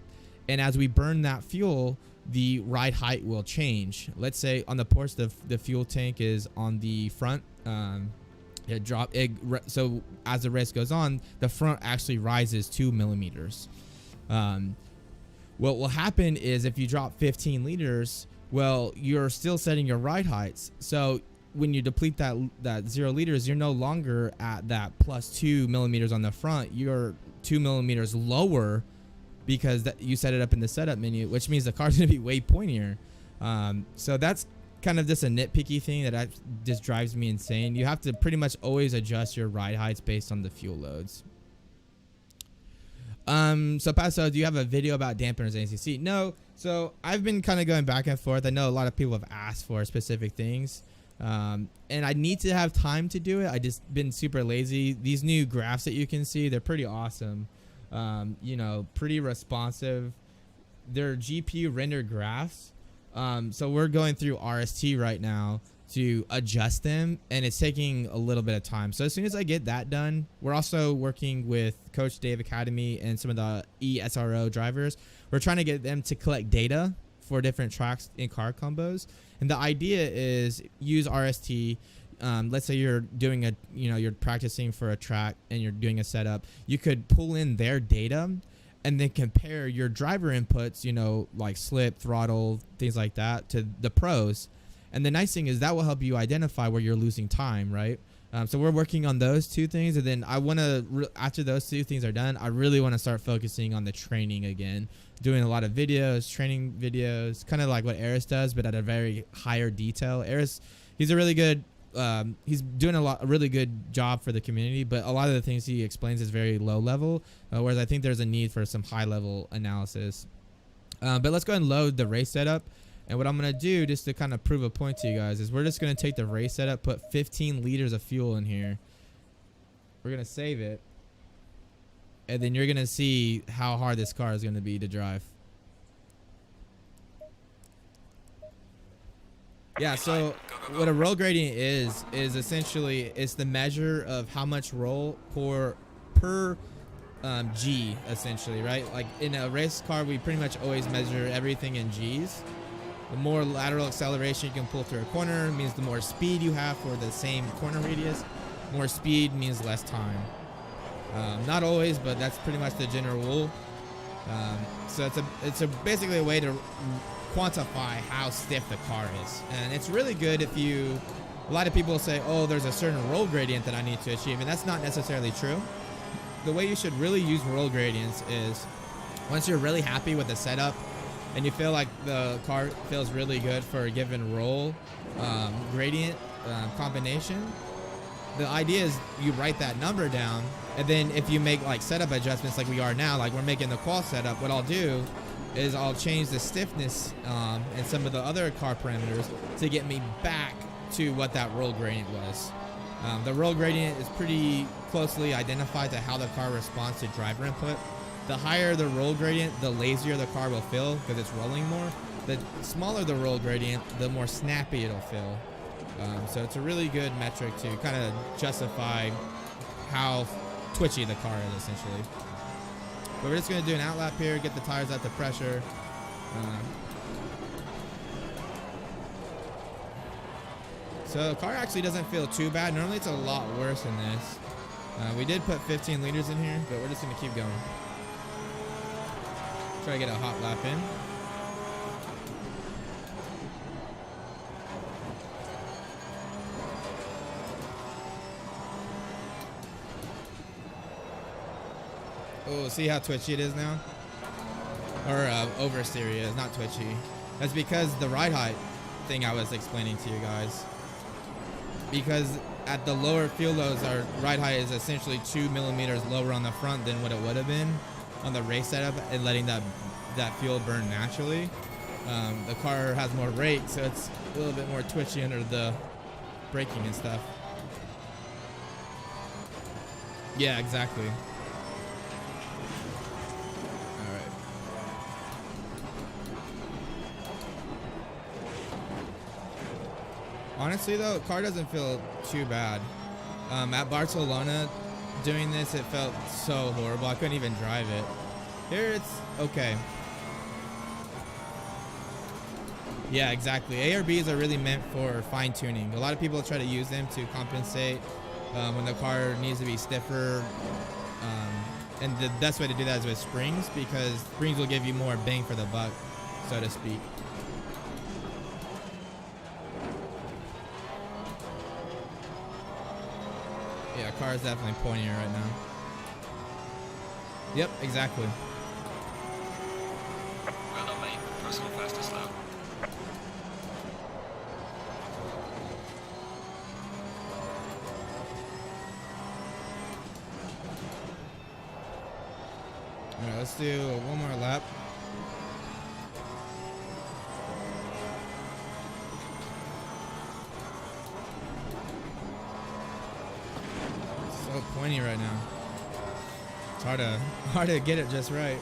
And as we burn that fuel, the ride height will change. Let's say on the Porsche, the fuel tank is on the front. So as the race goes on, the front actually rises 2 millimeters. What will happen is if you drop 15 liters, well, you're still setting your ride heights. So when you deplete that 0 liters, you're no longer at that plus 2 millimeters on the front. You're 2 millimeters lower because you set it up in the setup menu, which means the car's going to be way pointier. So that's kind of just a nitpicky thing that just drives me insane. You have to pretty much always adjust your ride heights based on the fuel loads. So Paso, do you have a video about dampeners and ACC? No. So I've been kind of going back and forth. I know a lot of people have asked for specific things. And I need to have time to do it. I just been super lazy. These new graphs that you can see, they're pretty awesome. You know, pretty responsive. They're GPU rendered graphs. So we're going through RST right now to adjust them, and it's taking a little bit of time. So as soon as I get that done, we're also working with Coach Dave Academy and some of the ESRO drivers. We're trying to get them to collect data for different tracks in car combos. And the idea is use RST. Let's say you're doing you're practicing for a track and you're doing a setup. You could pull in their data and then compare your driver inputs, you know, like slip, throttle, things like that, to the pros. And the nice thing is that will help you identify where you're losing time, right? So we're working on those two things. And then I want to, after those two things are done, I really want to start focusing on the training again. Doing a lot of videos, training videos, kind of like what Eris does, but at a very higher detail. Eris, he's a really good, he's doing a really good job for the community, but a lot of the things he explains is very low level, whereas I think there's a need for some high level analysis. But let's go ahead and load the race setup. And what I'm going to do, just to kind of prove a point to you guys, is we're just going to take the race setup, put 15 liters of fuel in here. We're going to save it. And then you're going to see how hard this car is going to be to drive. Yeah, so what a roll gradient is essentially, it's the measure of how much roll per G, essentially, right? Like in a race car, we pretty much always measure everything in G's. The more lateral acceleration you can pull through a corner means the more speed you have for the same corner radius. More speed means less time. Not always, but that's pretty much the general rule. So it's basically a way to quantify how stiff the car is. And it's really good if a lot of people say, oh, there's a certain roll gradient that I need to achieve, and that's not necessarily true. The way you should really use roll gradients is once you're really happy with the setup and you feel like the car feels really good for a given roll gradient combination, the idea is you write that number down, and then if you make like setup adjustments like we are now, like we're making the qual setup, what I'll do is I'll change the stiffness and some of the other car parameters to get me back to what that roll gradient was. The roll gradient is pretty closely identified to how the car responds to driver input. The higher the roll gradient, the lazier the car will feel because it's rolling more. The smaller the roll gradient, the more snappy it'll feel. So it's a really good metric to kind of justify how twitchy the car is, essentially. But we're just going to do an outlap here, get the tires out to pressure. So the car actually doesn't feel too bad. Normally it's a lot worse than this. We did put 15 liters in here, but we're just going to keep going. Try to get a hot lap in. Oh, see how twitchy it is now? Or oversteer is, not twitchy. That's because the ride height thing I was explaining to you guys. Because at the lower fuel loads, our ride height is essentially 2 millimeters lower on the front than what it would have been on the race setup, and letting that fuel burn naturally. The car has more rake, so it's a little bit more twitchy under the braking and stuff. Yeah, exactly. Alright. Honestly though, the car doesn't feel too bad. At Barcelona, doing this, it felt so horrible. I couldn't even drive it. Here it's okay. Yeah, exactly. ARBs are really meant for fine tuning. A lot of people try to use them to compensate when the car needs to be stiffer. And the best way to do that is with springs, because springs will give you more bang for the buck, so to speak. Yeah, car is definitely pointier right now. Yep, exactly. Well done, mate. Personal fastest lap. Alright, let's do one more lap. pointy right now. It's hard to get it just right.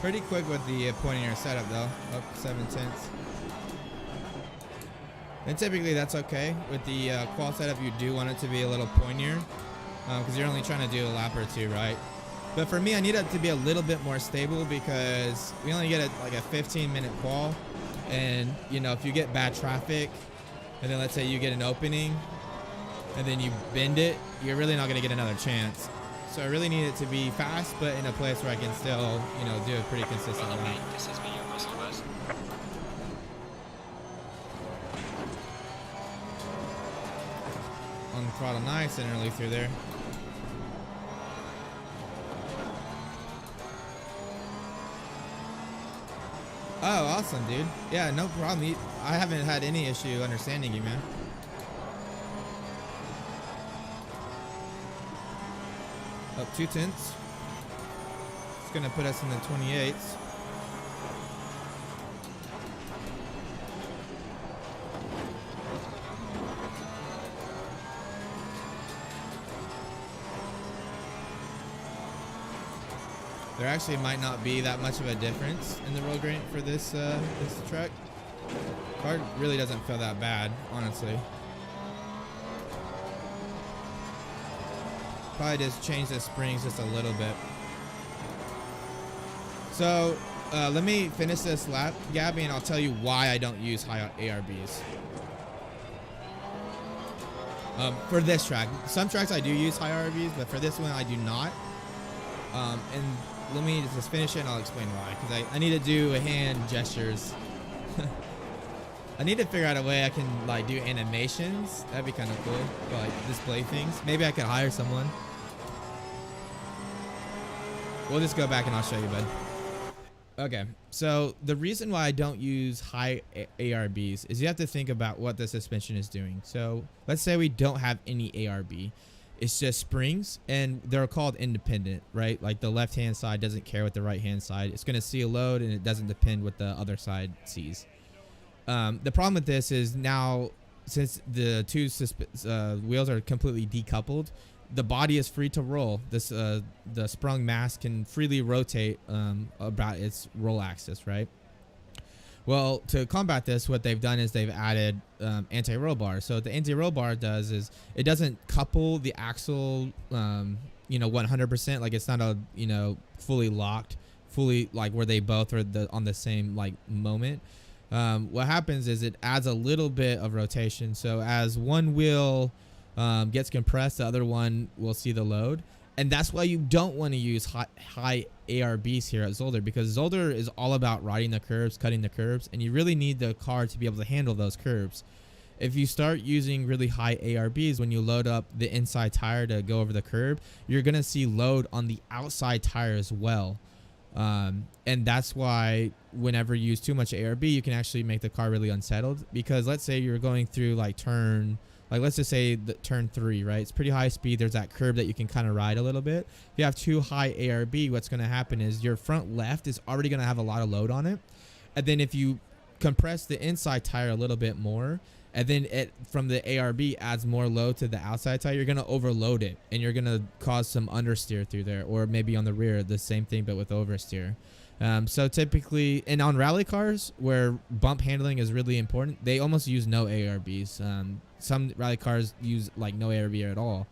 Pretty quick with the pointing your setup though, up 7/10. And typically that's okay. With the qual setup, you do want it to be a little pointier because you're only trying to do a lap or two, right? But for me, I need it to be a little bit more stable because we only get like a 15-minute qual, and you know, if you get bad traffic, and then let's say you get an opening, and then you bend it, you're really not gonna get another chance. So I really need it to be fast, but in a place where I can still, you know, do a pretty consistent lap. This is me, your muscle bus. On the throttle nice and early through there. Oh, awesome, dude. Yeah, no problem. I haven't had any issue understanding you, man. Up 2/10. It's gonna put us in the 28s. There actually might not be that much of a difference in the road grain for this this truck. Car really doesn't feel that bad, honestly. Probably just change the springs just a little bit. So let me finish this lap, Gabby, and I'll tell you why I don't use high ARBs. For this track, some tracks I do use high ARBs, but for this one I do not. And let me just finish it and I'll explain why. Because I need to do hand gestures. I need to figure out a way I can like do animations. That'd be kind of cool. Like display things. Maybe I could hire someone. We'll just go back and I'll show you, bud. Okay, so the reason why I don't use high ARBs is you have to think about what the suspension is doing. So let's say we don't have any ARB. It's just springs, and they're called independent, right? Like the left-hand side doesn't care what the right-hand side. It's going to see a load, and it doesn't depend what the other side sees. The problem with this is now, since the two wheels are completely decoupled, the body is free to roll. This the sprung mass can freely rotate about its roll axis, right? Well, to combat this, what they've done is they've added anti-roll bars. So what the anti-roll bar does is it doesn't couple the axle, 100%. Like it's not a, fully locked, fully like where they both are on the same like moment. What happens is it adds a little bit of rotation. So as one wheel gets compressed, the other one will see the load. And that's why you don't want to use high ARBs here at Zolder, because Zolder is all about riding the curbs, cutting the curbs, and you really need the car to be able to handle those curbs. If you start using really high ARBs, when you load up the inside tire to go over the curb, you're going to see load on the outside tire as well. And that's why whenever you use too much ARB, you can actually make the car really unsettled, because let's say you're going through like let's just say the turn 3, right? It's pretty high speed. There's that curb that you can kind of ride a little bit. If you have too high ARB, what's going to happen is your front left is already going to have a lot of load on it. And then if you compress the inside tire a little bit more, and then it from the ARB adds more load to the outside tire, you're going to overload it, and you're going to cause some understeer through there, or maybe on the rear, the same thing, but with oversteer. So typically, and on rally cars where bump handling is really important, they almost use no ARBs. Some rally cars use like no ARB at all.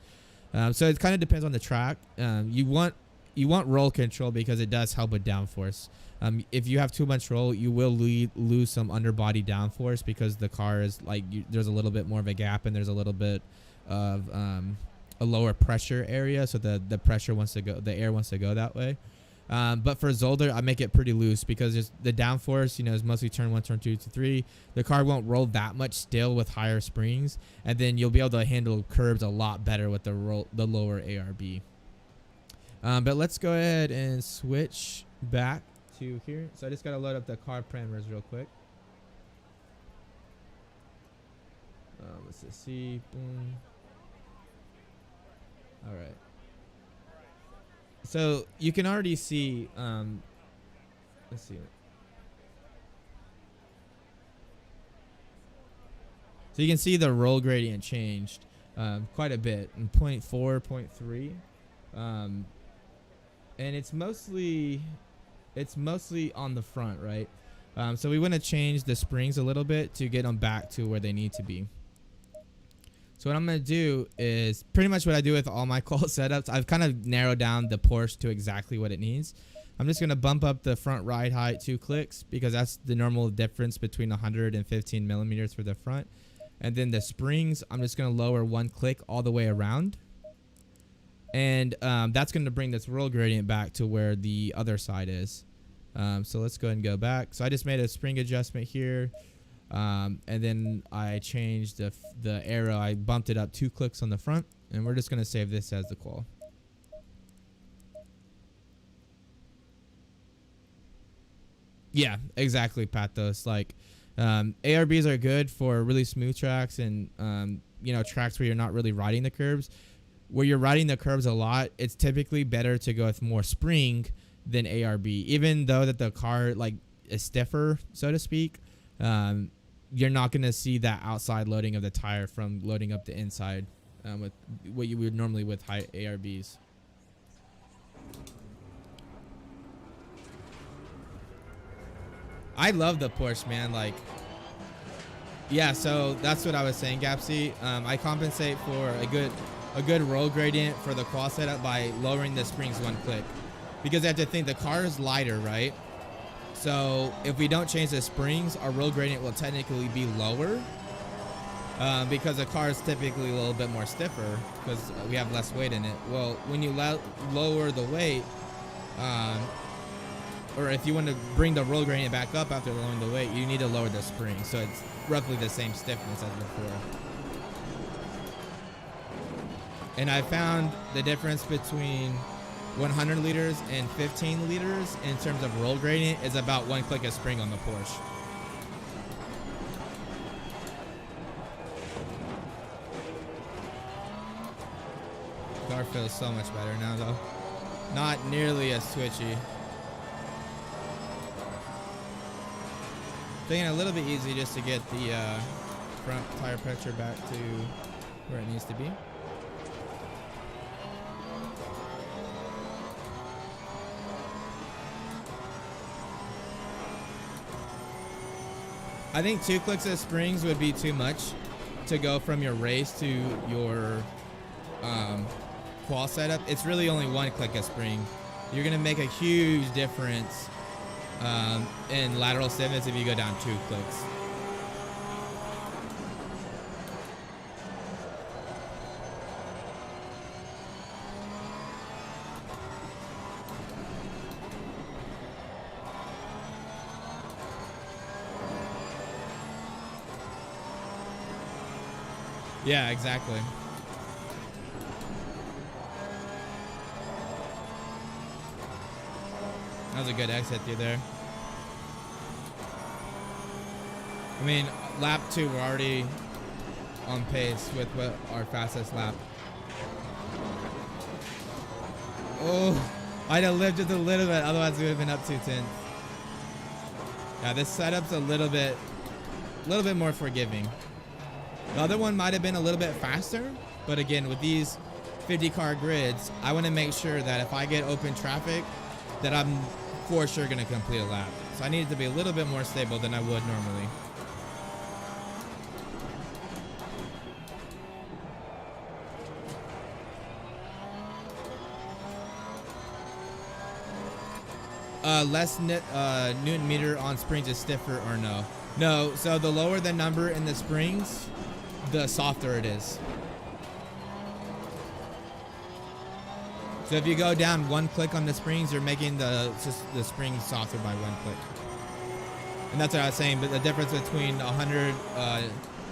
So it kind of depends on the track. You want roll control because it does help with downforce. If you have too much roll, you will lose some underbody downforce because the car is like there's a little bit more of a gap, and there's a little bit of a lower pressure area, so the pressure wants to go, the air wants to go that way. But for Zolder, I make it pretty loose because just the downforce, you know, is mostly turn 1, turn 2 to 3. The car won't roll that much still with higher springs, and then you'll be able to handle curbs a lot better with the lower ARB. But let's go ahead and switch back to here. So I just gotta load up the car parameters real quick. Let's just see. Boom. All right. So you can already see. Let's see. So you can see the roll gradient changed quite a bit in 0.4, 0.3, and it's mostly on the front, right? So we want to change the springs a little bit to get them back to where they need to be. So what I'm going to do is pretty much what I do with all my call setups. I've kind of narrowed down the Porsche to exactly what it needs. I'm just going to bump up the front ride height 2 clicks because that's the normal difference between 115 millimeters for the front. And then the springs, I'm just going to lower 1 click all the way around. And that's going to bring this roll gradient back to where the other side is. So let's go ahead and go back. So I just made a spring adjustment here. And then I changed the arrow. I bumped it up 2 clicks on the front, and we're just going to save this as the call. Yeah, exactly, Pathos. Like, ARBs are good for really smooth tracks and, you know, tracks where you're not really riding the curbs. Where you're riding the curbs a lot, it's typically better to go with more spring than ARB. Even though that the car, like, is stiffer, so to speak, you're not going to see that outside loading of the tire from loading up the inside with what you would normally with high ARBs. I love the Porsche, man. Like, yeah, so that's what I was saying, Gapsy. I compensate for a good roll gradient for the qual setup by lowering the springs 1 click. Because you have to think the car is lighter, right? So if we don't change the springs, our roll gradient will technically be lower because the car is typically a little bit more stiffer because we have less weight in it. Well, when you lower the weight, or if you want to bring the roll gradient back up after lowering the weight, you need to lower the spring. So it's roughly the same stiffness as before. And I found the difference between 100 liters and 15 liters in terms of roll gradient is about 1 click of spring on the Porsche. Car feels so much better now though. Not nearly as twitchy. Taking it a little bit easy just to get the front tire pressure back to where it needs to be. I think 2 clicks of springs would be too much to go from your race to your qual setup. It's really only 1 click of spring. You're going to make a huge difference in lateral stiffness if you go down 2 clicks. Yeah, exactly. That was a good exit through there. I mean, lap 2, we're already on pace with what our fastest lap. Oh, I'd have lived just a little bit, otherwise we would have been up 2 tenths. Yeah, this setup's a little bit more forgiving. The other one might have been a little bit faster, but again, with these 50 car grids, I want to make sure that if I get open traffic, that I'm for sure going to complete a lap. So I need it to be a little bit more stable than I would normally. Less Newton meter on springs is stiffer or no? No, so the lower the number in the springs, the softer it is. So So if you go down 1 click on the springs, you're making the springs softer by 1 click. And that's what I was saying, but the difference between 100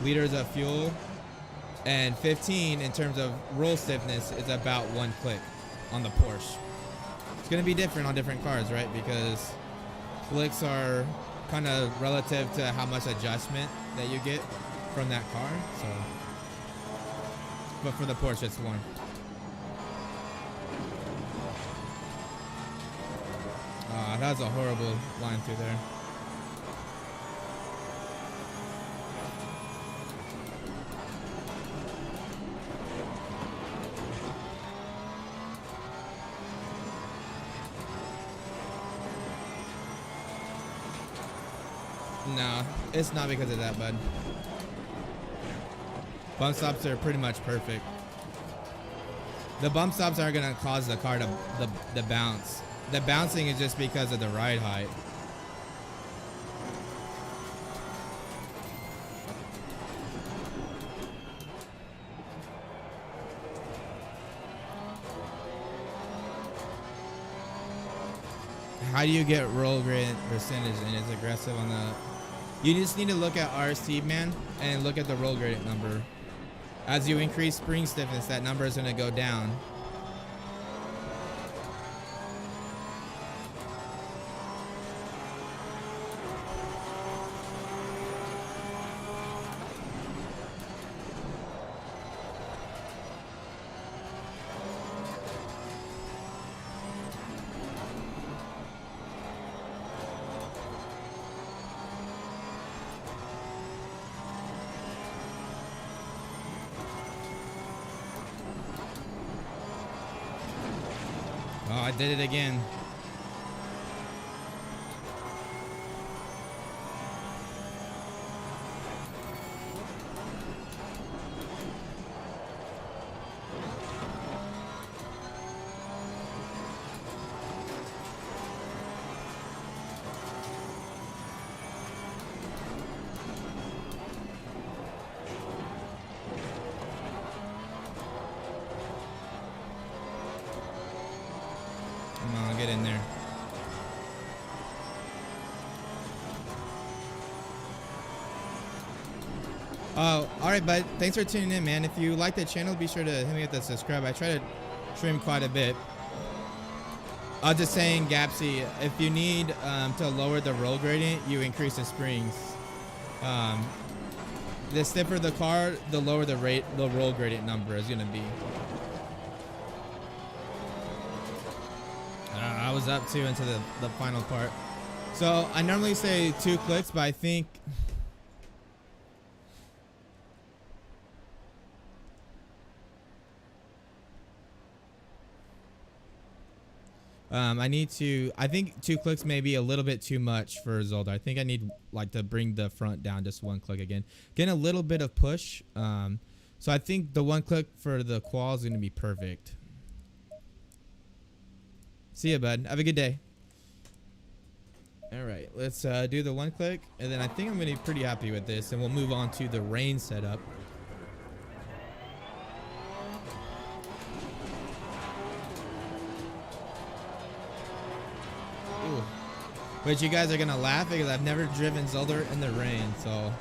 liters of fuel and 15 in terms of roll stiffness is about 1 click on the Porsche. It's going to be different on different cars, right? Because clicks are kind of relative to how much adjustment that you get from that car. So, but for the Porsche, it's 1. That was a horrible line through there. No, it's not because of that, bud. Bump stops are pretty much perfect. The bump stops aren't going to cause the car to the bounce. The bouncing is just because of the ride height. How do you get roll gradient percentage and it's aggressive on the... You just need to look at RST, man, and look at the roll gradient number. As you increase spring stiffness, that number is going to go down. Oh, I did it again. Get in there. Oh, all right, bud. Thanks for tuning in, man. If you like the channel, be sure to hit me with the subscribe. I try to trim quite a bit. I was just saying, Gapsy, if you need to lower the roll gradient, you increase the springs. The stiffer the car, the lower the roll gradient number is going to be. I was up 2 into the final part. So I normally say 2 clicks, but I think I think 2 clicks may be a little bit too much for Zolder. I think I need like to bring the front down just 1 click again. Getting a little bit of push. So I think the 1 click for the qual is going to be perfect. See ya, bud. Have a good day. All right, let's do the 1 click, and then I think I'm going to be pretty happy with this, and we'll move on to the rain setup. Ooh. But you guys are going to laugh because I've never driven Zolder in the rain, so...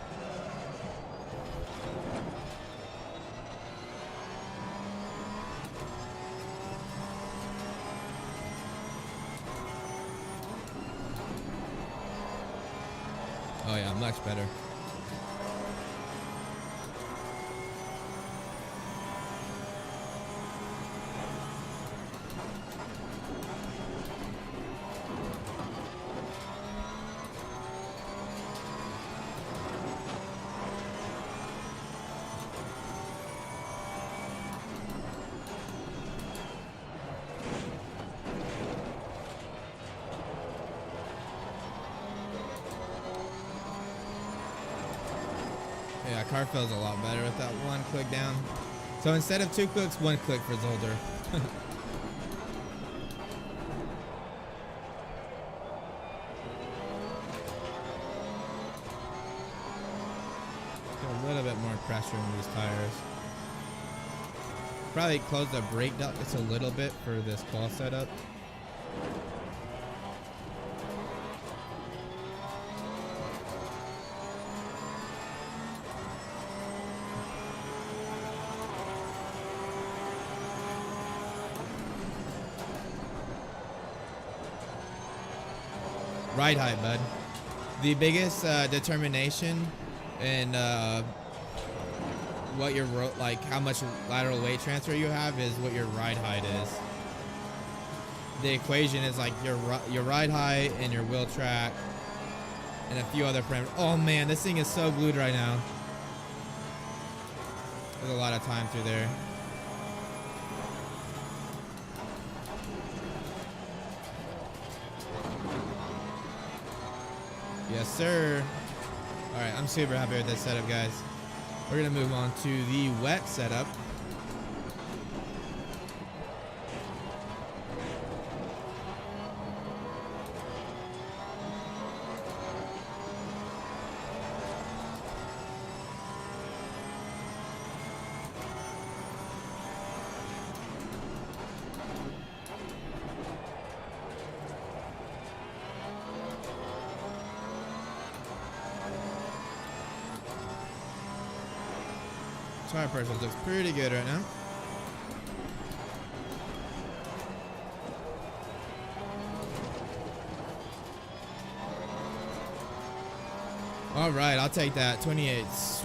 Oh yeah, much better. Yeah, car feels a lot better with that 1 click down. So instead of 2 clicks, 1 click for Zolder. Get a little bit more pressure in these tires. Probably close the brake duct just a little bit for this qual setup. Ride height, bud. The biggest determination in what your like how much lateral weight transfer you have is what your ride height is. The equation is like your ride height and your wheel track and a few other parameters. Oh man, this thing is so glued right now. There's a lot of time through there. Yes, sir. All right, I'm super happy with this setup, guys. We're gonna move on to the wet setup. Tire pressure looks pretty good right now. All right, I'll take that. 28s.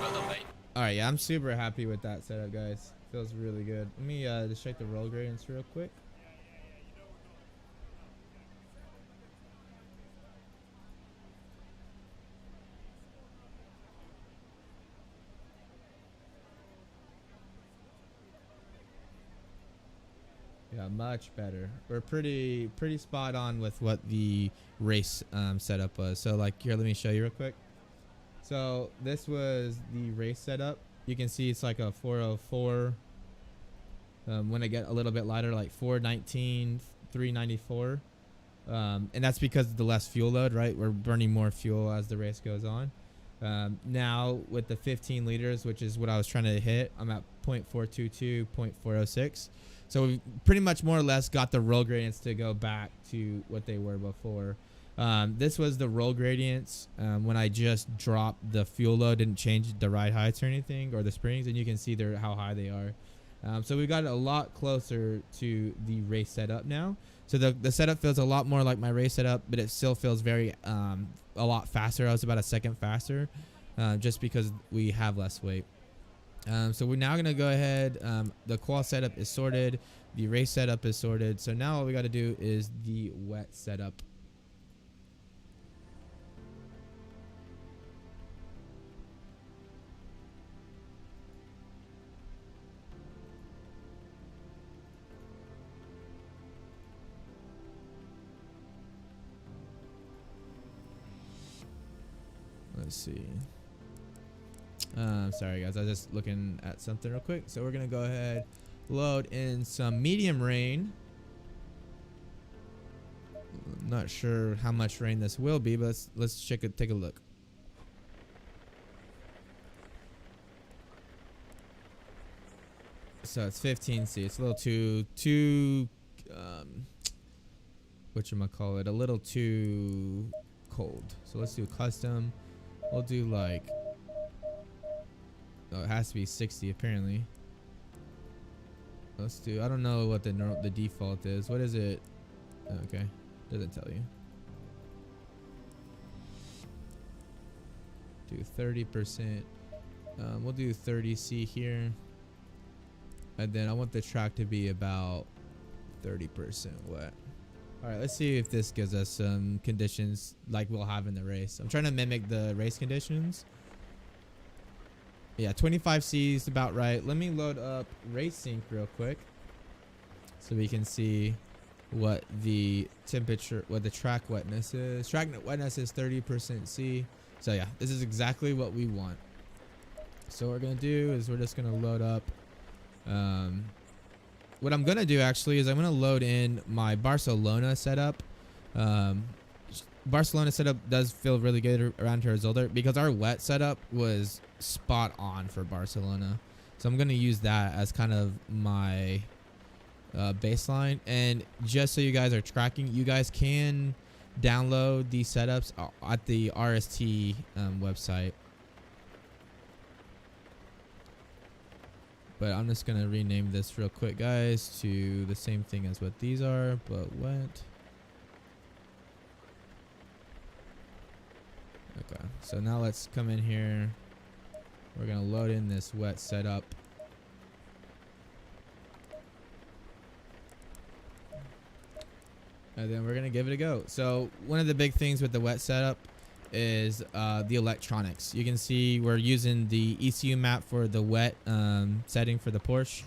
Well done, mate. All right, yeah, I'm super happy with that setup, guys. Feels really good. Let me just check the roll gradients real quick. Yeah, much better. We're pretty spot on with what the race setup was. So like here, let me show you real quick. So this was the race setup. You can see it's like a 404. When I get a little bit lighter, like 419, 394. And that's because of the less fuel load, right? We're burning more fuel as the race goes on. Now with the 15 liters, which is what I was trying to hit, I'm at 0.422, 0.406. So we pretty much more or less got the roll gradients to go back to what they were before. This was the roll gradients when I just dropped the fuel load, didn't change the ride heights or anything, or the springs, and you can see how high they are. So we got a lot closer to the race setup now. So the setup feels a lot more like my race setup, but it still feels very a lot faster. I was about a second faster just because we have less weight. So we're now going to go ahead. The qual setup is sorted. The race setup is sorted. So now all we got to do is the wet setup. Let's see. Sorry guys, I was just looking at something real quick. So we're gonna go ahead, load in some medium rain. Not sure how much rain this will be, but let's check it. Take a look. So it's 15C. It's a little too whatchamacallit, a little too cold. So let's do custom. We'll do like, oh, it has to be 60 apparently. Let's do, I don't know what the default is. What is it? Okay, doesn't tell you. Do 30%. We'll do 30C here. And then I want the track to be about 30% wet. All right, let's see if this gives us some conditions like we'll have in the race. I'm trying to mimic the race conditions. Yeah, 25C is about right. Let me load up race sync real quick so we can see what the temperature, what the track wetness is. Track wetness is 30% C. So yeah, this is exactly what we want. So what we're gonna do is we're just gonna load up. What I'm gonna do actually is I'm gonna load in my Barcelona setup. Barcelona setup does feel really good around here at Zolder because our wet setup was spot on for Barcelona. So I'm going to use that as kind of my baseline. And just so you guys are tracking, you guys can download these setups at the RST website. But I'm just going to rename this real quick, guys, to the same thing as what these are, but wet. Okay, so now let's come in here. We're going to load in this wet setup. And then we're going to give it a go. So one of the big things with the wet setup is the electronics. You can see we're using the ECU map for the wet setting for the Porsche.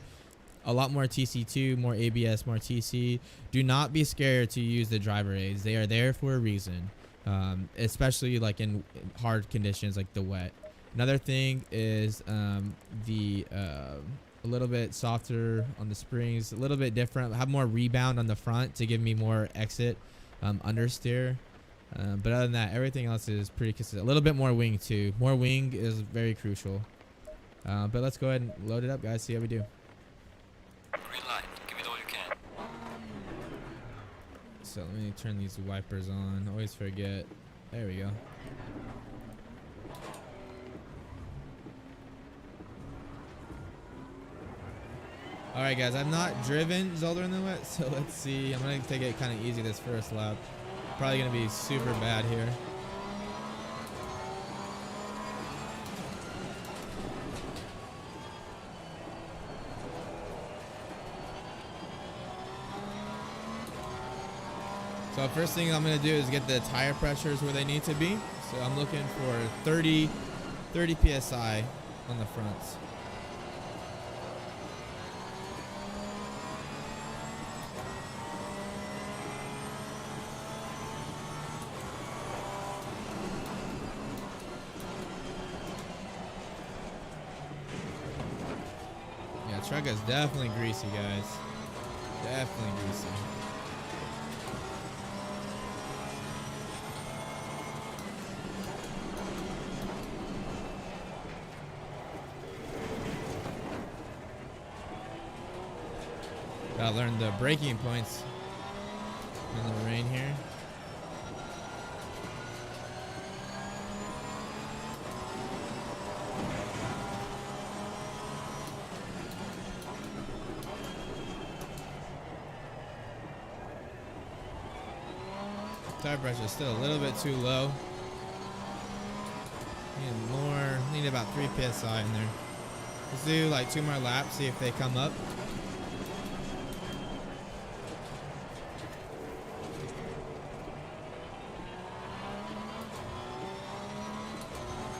A lot more TC2, more ABS, more TC. Do not be scared to use the driver aids. They are there for a reason, especially like in hard conditions like the wet. Another thing is a little bit softer on the springs, a little bit different, have more rebound on the front to give me more exit understeer. But other than that, everything else is pretty consistent. A little bit more wing too. More wing is very crucial. But let's go ahead and load it up, guys. See how we do. Green light. Give it all you can. So let me turn these wipers on. Always forget. There we go. All right, guys. I've not driven Zolder in the wet, so let's see. I'm gonna take it kind of easy this first lap. Probably gonna be super bad here. So first thing I'm gonna do is get the tire pressures where they need to be. So I'm looking for 30 PSI on the fronts. Truck is definitely greasy, guys. Definitely greasy. Gotta learn the braking points in the rain here. Tire pressure is still a little bit too low. Need about 3 PSI in there. Let's do like 2 more laps, see if they come up.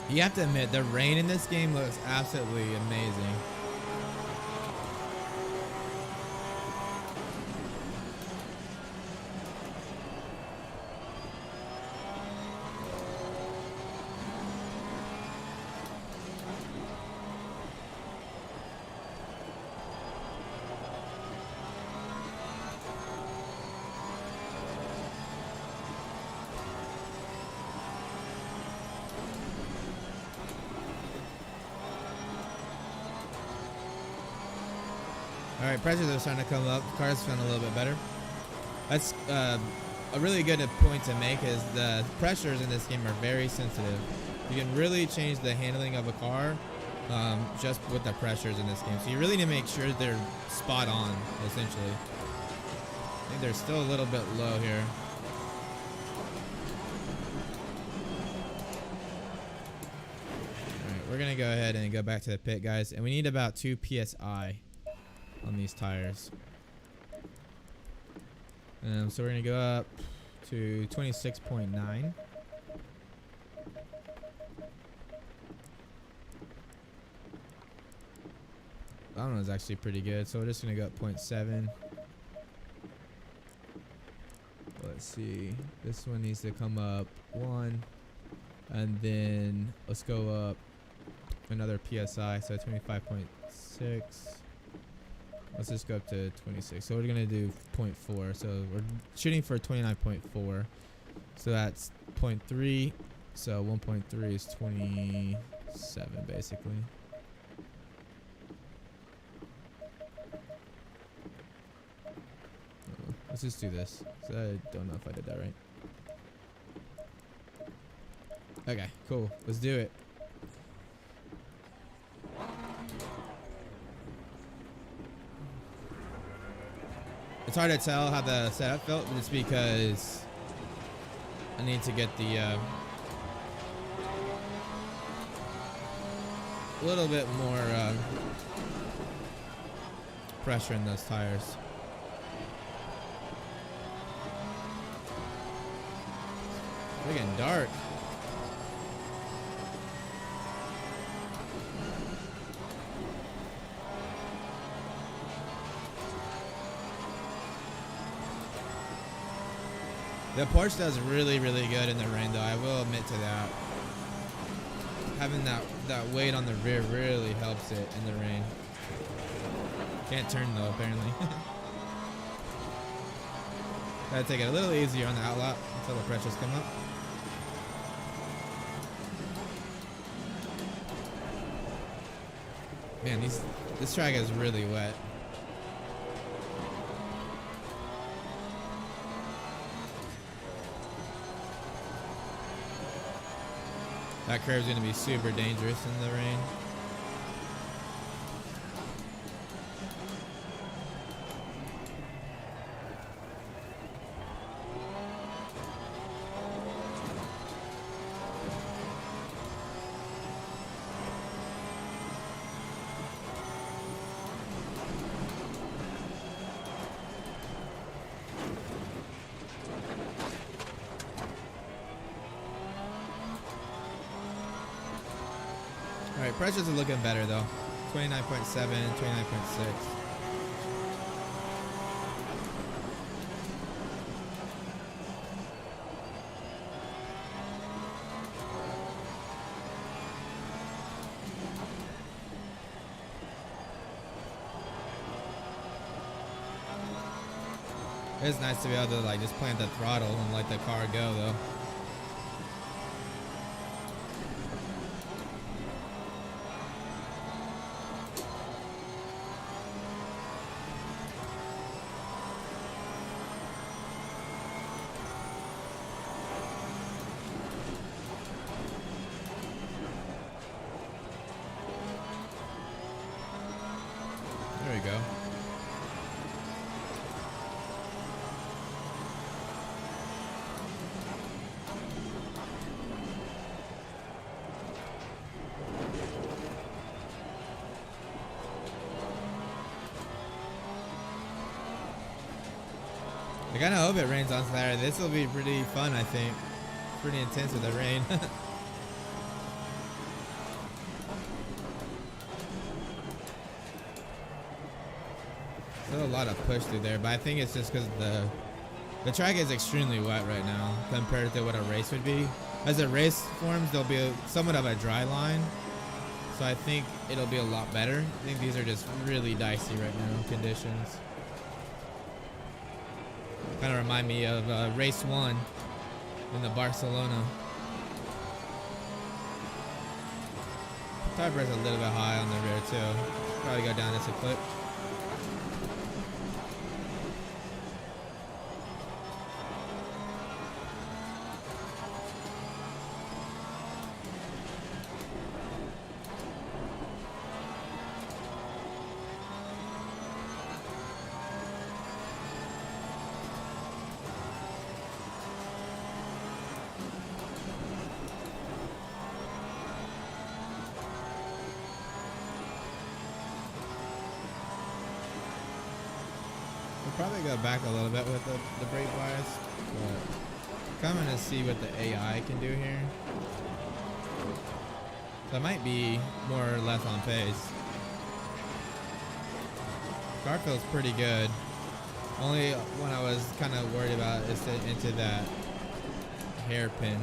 You have to admit, the rain in this game looks absolutely amazing. All right, pressures are starting to come up. Car's feeling a little bit better. That's a really good point to make is the pressures in this game are very sensitive. You can really change the handling of a car just with the pressures in this game. So you really need to make sure they're spot on, essentially. I think they're still a little bit low here. All right, we're going to go ahead and go back to the pit, guys. And we need about 2 PSI. On these tires. So we're gonna go up to 26.9. That one was actually pretty good, so we're just gonna go up 0.7. Let's see, this one needs to come up 1, and then let's go up another PSI, so 25.6. Let's just go up to 26. So we're gonna do 0.4. So we're shooting for 29.4. So that's 0.3. So 1.3 is 26. 7 basically. Let's just do this. So I don't know if I did that right. Okay, cool. Let's do it. It's hard to tell how the setup felt, but it's because I need to get the a little bit more pressure in those tires. Freaking dark. The Porsche does really, really good in the rain, though. I will admit to that. Having that weight on the rear really helps it in the rain. Can't turn though, apparently. Gotta take it a little easier on the outlap until the pressures come up. Man, this track is really wet. That curve's gonna be super dangerous in the rain. Alright, pressures are looking better though. 29.7, 29.6. It's nice to be able to like just plant the throttle and let the car go though. There we go. I kind of hope it rains on Saturday. This will be pretty fun, I think. Pretty intense with the rain. There's a lot of push through there, but I think it's just because the track is extremely wet right now compared to what a race would be. As the race forms, there'll be somewhat of a dry line, so I think it'll be a lot better. I think these are just really dicey right now conditions. Kind of remind me of race 1 in the Barcelona. Tire pressure's a little bit high on the rear too. Probably go down just a clip. Probably go back a little bit with the brake bias, but coming to see what the AI can do here. So I might be more or less on pace. Car feels pretty good. Only one I was kind of worried about is into that hairpin.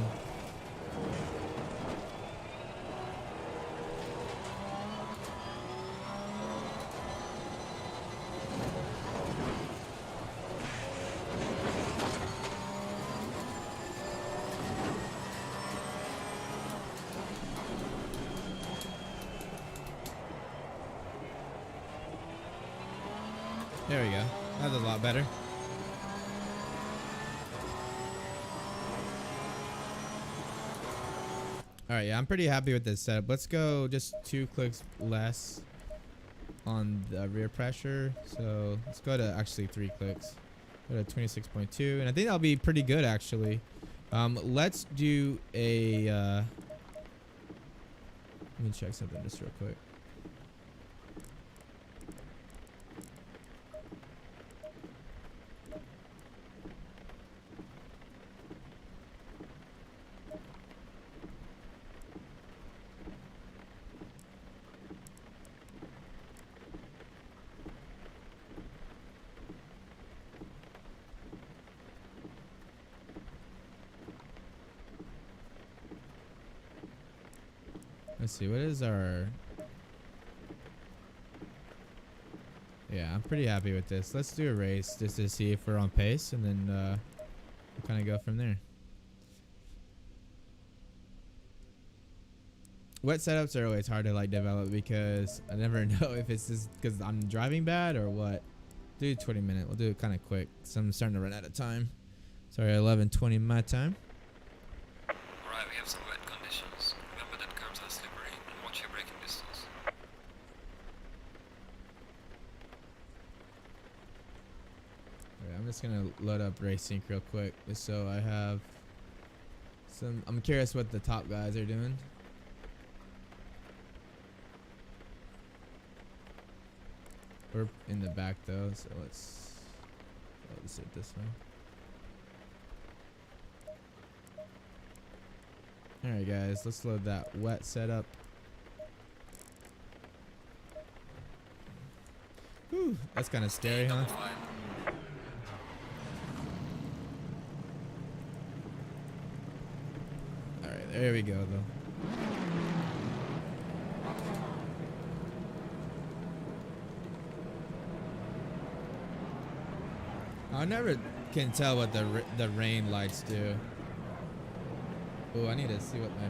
There we go. That was a lot better. All right, yeah, I'm pretty happy with this setup. Let's go just 2 clicks less on the rear pressure. So let's go to actually 3 clicks. Go to 26.2, and I think that'll be pretty good actually. Let's do a. Let me check something just real quick. Let's see, what is our... Yeah, I'm pretty happy with this. Let's do a race just to see if we're on pace, and then we'll kind of go from there. Wet setups are always hard to like develop because I never know if it's just because I'm driving bad or what. Do 20 minute. We'll do it kind of quick. So I'm starting to run out of time. Sorry, 11:20 my time. Alright, we have some wet conditions. Remember that curbs are slippery and watch your braking distance. Okay, I'm just gonna load up racing real quick just so I have some. I'm curious what the top guys are doing. We're in the back though, so let's sit this way. Alright guys, let's load that wet setup. Whew, that's kind of scary, huh? Alright, there we go though. I never can tell what the rain lights do. Oh, I need to see what my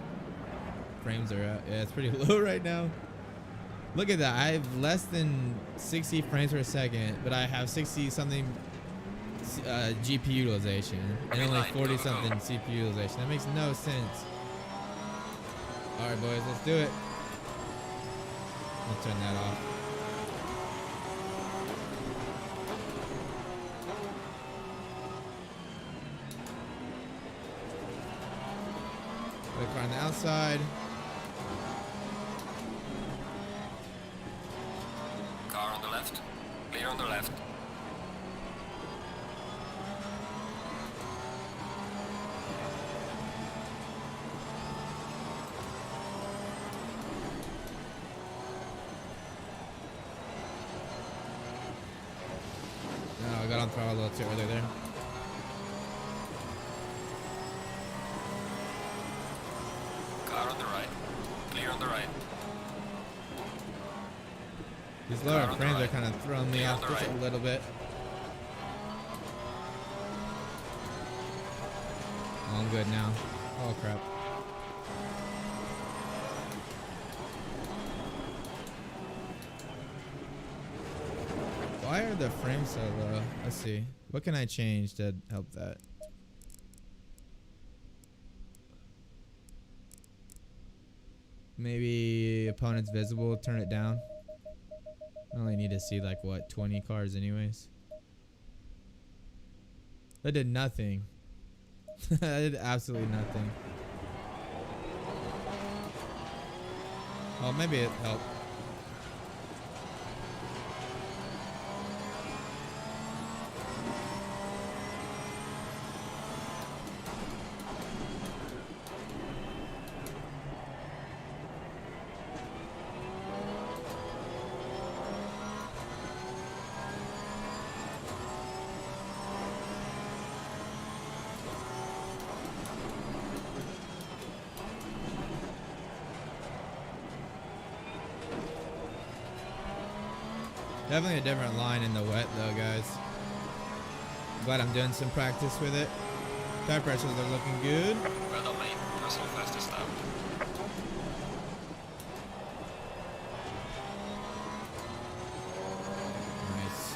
frames are at. Yeah, it's pretty low right now. Look at that. I have less than 60 frames per second, but I have 60 something GPU utilization and only 40 something CPU utilization. That makes no sense. All right, boys, let's do it. I'll turn that off. Car on the outside. Car on the left. Clear on the left. No, I got on throttle a little too early there. These lower frames are kind of throwing me off just a little bit. Oh, I'm good now. Oh crap. Why are the frames so low? Let's see. What can I change to help that? Maybe opponent's visible, turn it down. I only need to see like what, 20 cars anyways. That did nothing. That did absolutely nothing. Oh, maybe it helped. Definitely a different line in the wet though, guys. Glad I'm doing some practice with it. Tire pressures are looking good. Well done, mate. Personal fastest lap. Nice.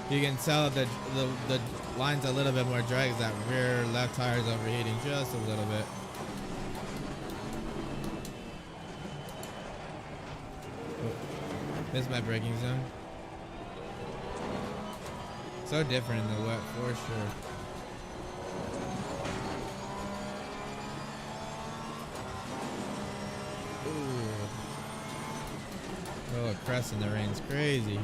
You can tell the line's a little bit more drag as that rear left tire is overheating just a little bit. This is my braking zone. So different in the wet for sure. Ooh. Oh, a crest in the rain's crazy.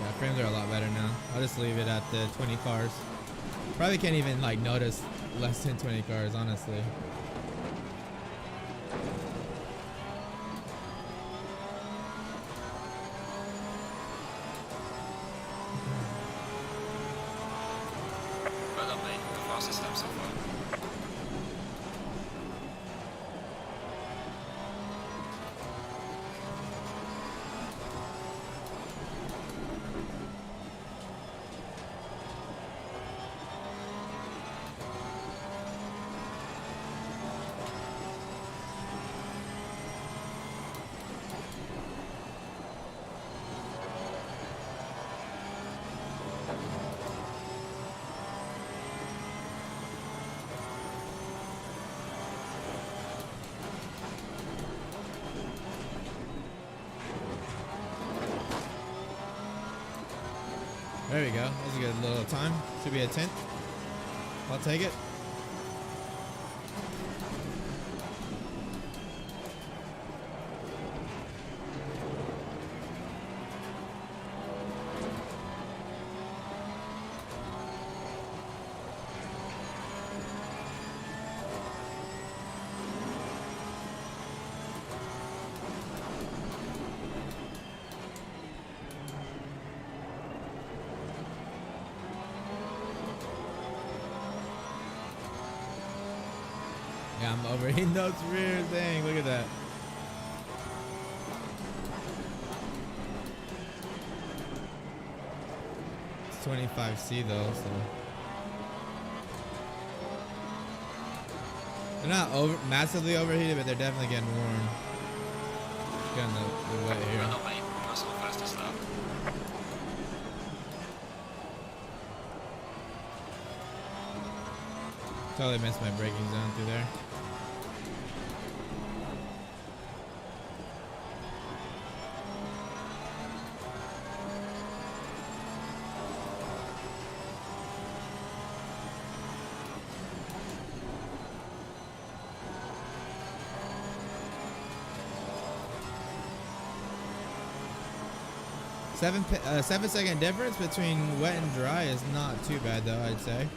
Yeah, frames are a lot better now. I'll just leave it at the 20 cars. Probably can't even like notice less than 20 cars, honestly. Well done, mate. The fastest lap so far. There we go. That was a good little time. Should be a 10th. I'll take it. Yeah, I'm overheating those rear thing. Look at that. It's 25C though, so they're not massively overheated, but they're definitely getting warm. Getting the wet here. Well done, mate. Personal fastest lap. Totally missed my braking zone through there. Seven-second difference between wet and dry is not too bad though, I'd say.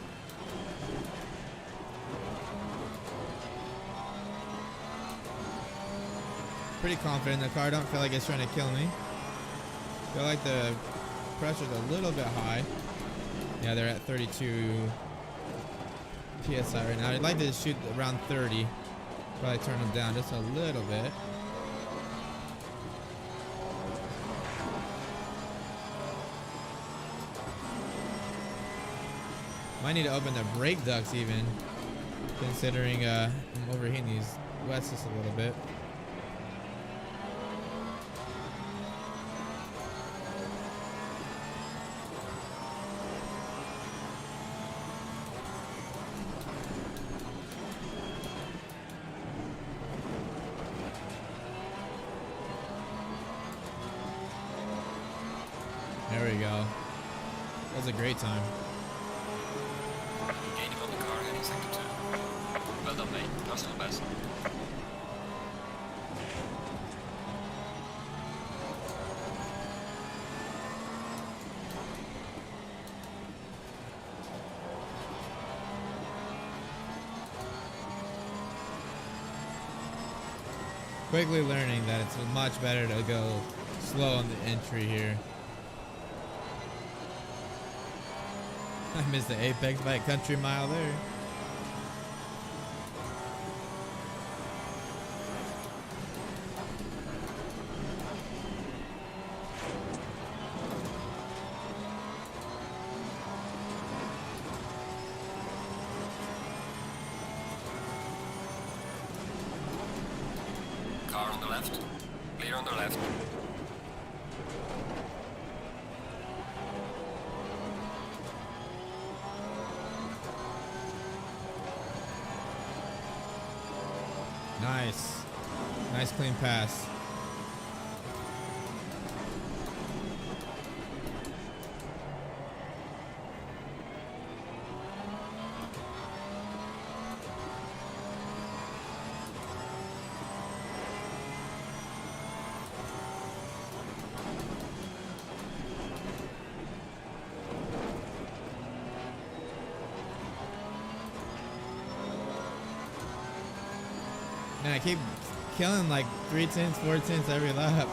Pretty confident in the car. Don't feel like it's trying to kill me. Feel like the pressure's a little bit high. Yeah, they're at 32 PSI right now. I'd like to shoot around 30. Probably turn them down just a little bit. Might need to open the brake ducts even, considering I'm overheating these wets just a little bit. There we go. That was a great time. Gaining on the car, heading sector 2. Well done, mate. Personal best. Quickly learning that it's much better to go slow on the entry here. I missed the apex by a country mile there. left. Clear on the left. Nice. Nice clean pass. Man, I keep killing like 3 tenths, 4 tenths every lap.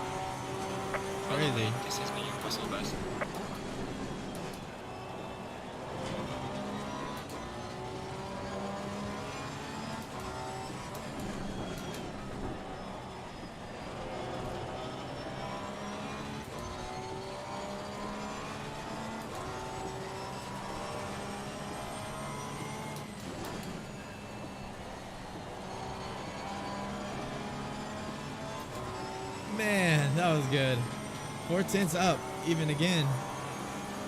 Crazy. This is me, Russell Best. Man, that was good. 4 tenths up, even again.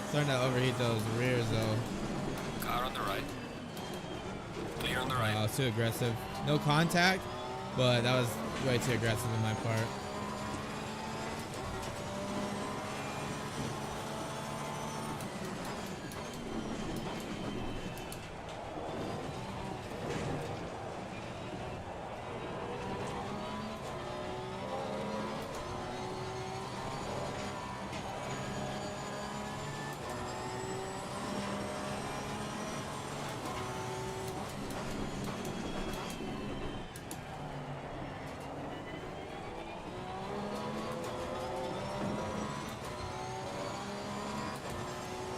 Starting to overheat those rears though. Car on the right. Clear on the right. Wow, too aggressive. No contact, but that was way too aggressive on my part.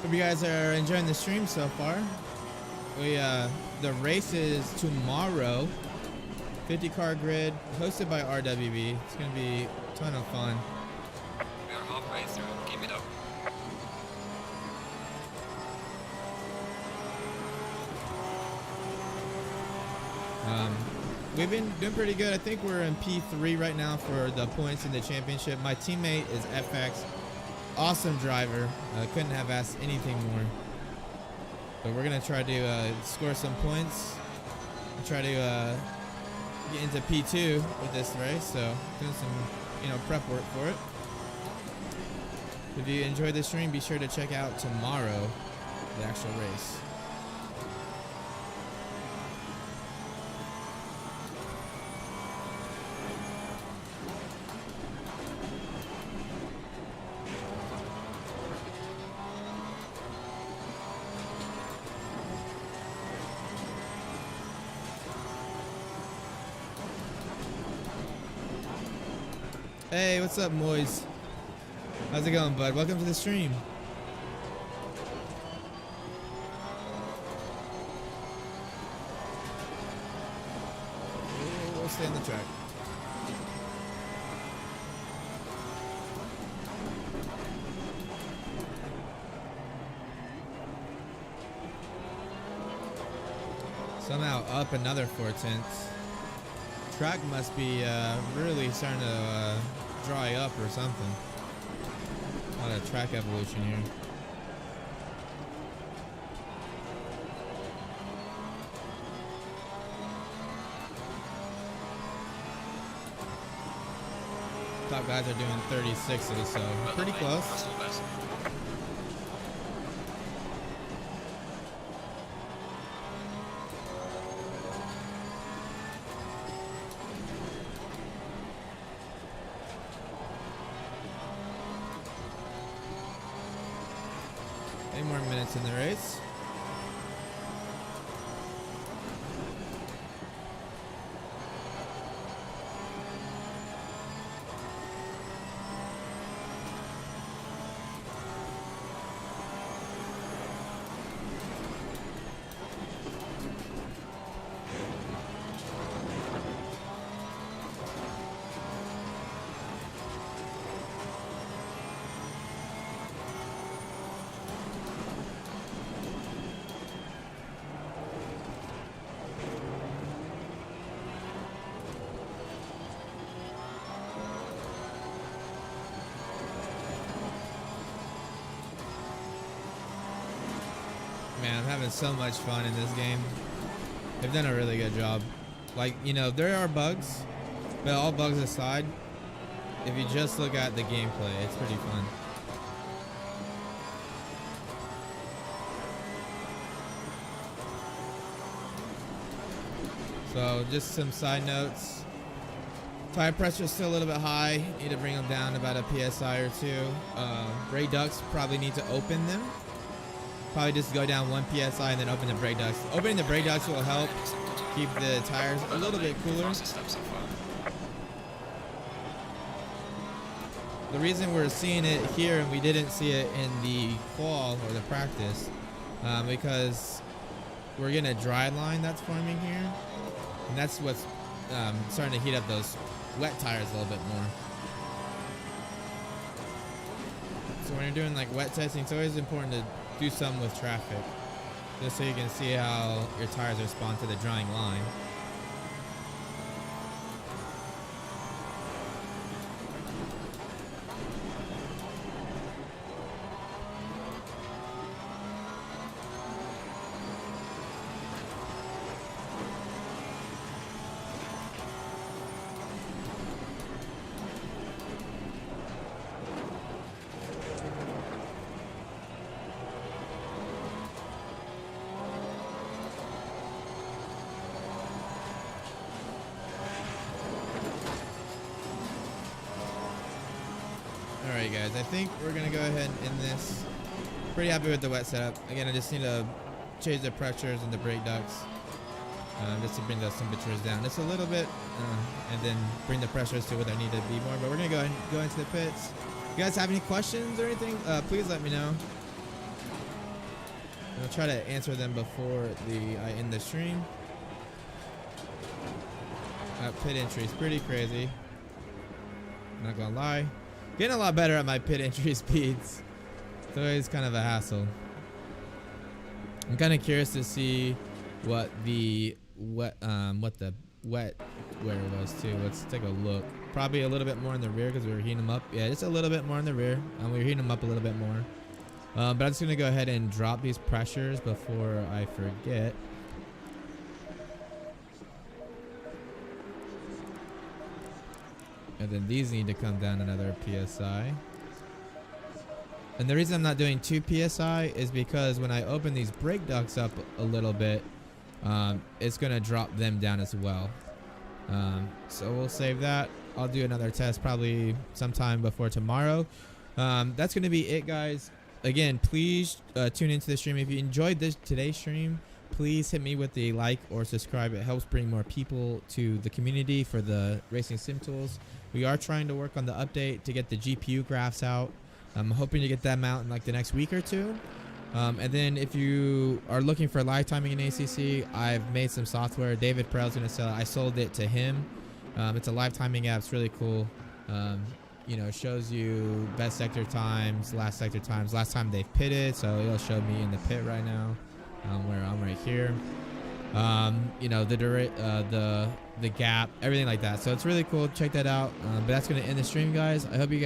Hope you guys are enjoying the stream so far. The race is tomorrow. 50 car grid hosted by RWB. It's gonna be a ton of fun. We are halfway through. Keep it up. We've been doing pretty good. I think we're in P3 right now for the points in the championship. My teammate is FX. Awesome driver. Couldn't have asked anything more. But we're gonna try to score some points. Try to get into P2 with this race. So doing some, prep work for it. If you enjoyed the stream, be sure to check out tomorrow the actual race. Hey, what's up, Moise? How's it going, bud? Welcome to the stream. We'll stay on the track. Somehow up another 4 tenths. Track must be really starting to dry up or something. A lot of track evolution here. Top guys are doing 36s, so pretty close. 8 more minutes in the race. Man, I'm having so much fun in this game. They've done a really good job. Like, you know, there are bugs, but all bugs aside, if you just look at the gameplay, it's pretty fun. So just some side notes. Tire pressure is still a little bit high. Need to bring them down about a PSI or two. Brake ducts, probably need to open them. Probably just go down 1 PSI and then open the brake ducts. Opening the brake ducts will help keep the tires a little bit cooler. The reason we're seeing it here and we didn't see it in the qual or the practice, because we're getting a dry line that's forming here. And that's what's starting to heat up those wet tires a little bit more. So when you're doing like wet testing, it's always important to do some with traffic, just so you can see how your tires respond to the drying line. Alright guys, I think we're going to go ahead and end this. Pretty happy with the wet setup. Again, I just need to change the pressures and the brake ducts just to bring those temperatures down just a little bit and then bring the pressures to where they need to be more. But we're going to go into the pits. If you guys have any questions or anything, please let me know. I'll try to answer them before I end the stream. Pit entry is pretty crazy. Not going to lie. Getting a lot better at my pit entry speeds. It's always kind of a hassle. I'm kind of curious to see what the wet wear was too. Let's take a look. Probably a little bit more in the rear because we were heating them up. Yeah, just a little bit more in the rear. We were heating them up a little bit more. But I'm just gonna go ahead and drop these pressures before I forget. And then these need to come down another PSI. And the reason I'm not doing 2 PSI is because when I open these brake ducts up a little bit, it's going to drop them down as well. So we'll save that. I'll do another test probably sometime before tomorrow. That's going to be it, guys. Again, please tune into the stream. If you enjoyed today's stream, please hit me with a like or subscribe. It helps bring more people to the community for the Racing Sim Tools. We are trying to work on the update to get the GPU graphs out. I'm hoping to get them out in like the next week or two. And then if you are looking for live timing in ACC, I've made some software. David Perel's going to sell it. I sold it to him. It's a live timing app. It's really cool. You know, it shows you best sector times, last sector times, last time they've pitted. So it'll show me in the pit right now, where I'm right here. You know, the gap, everything like that. So it's really cool. Check that out. But that's going to end the stream, guys. I hope you guys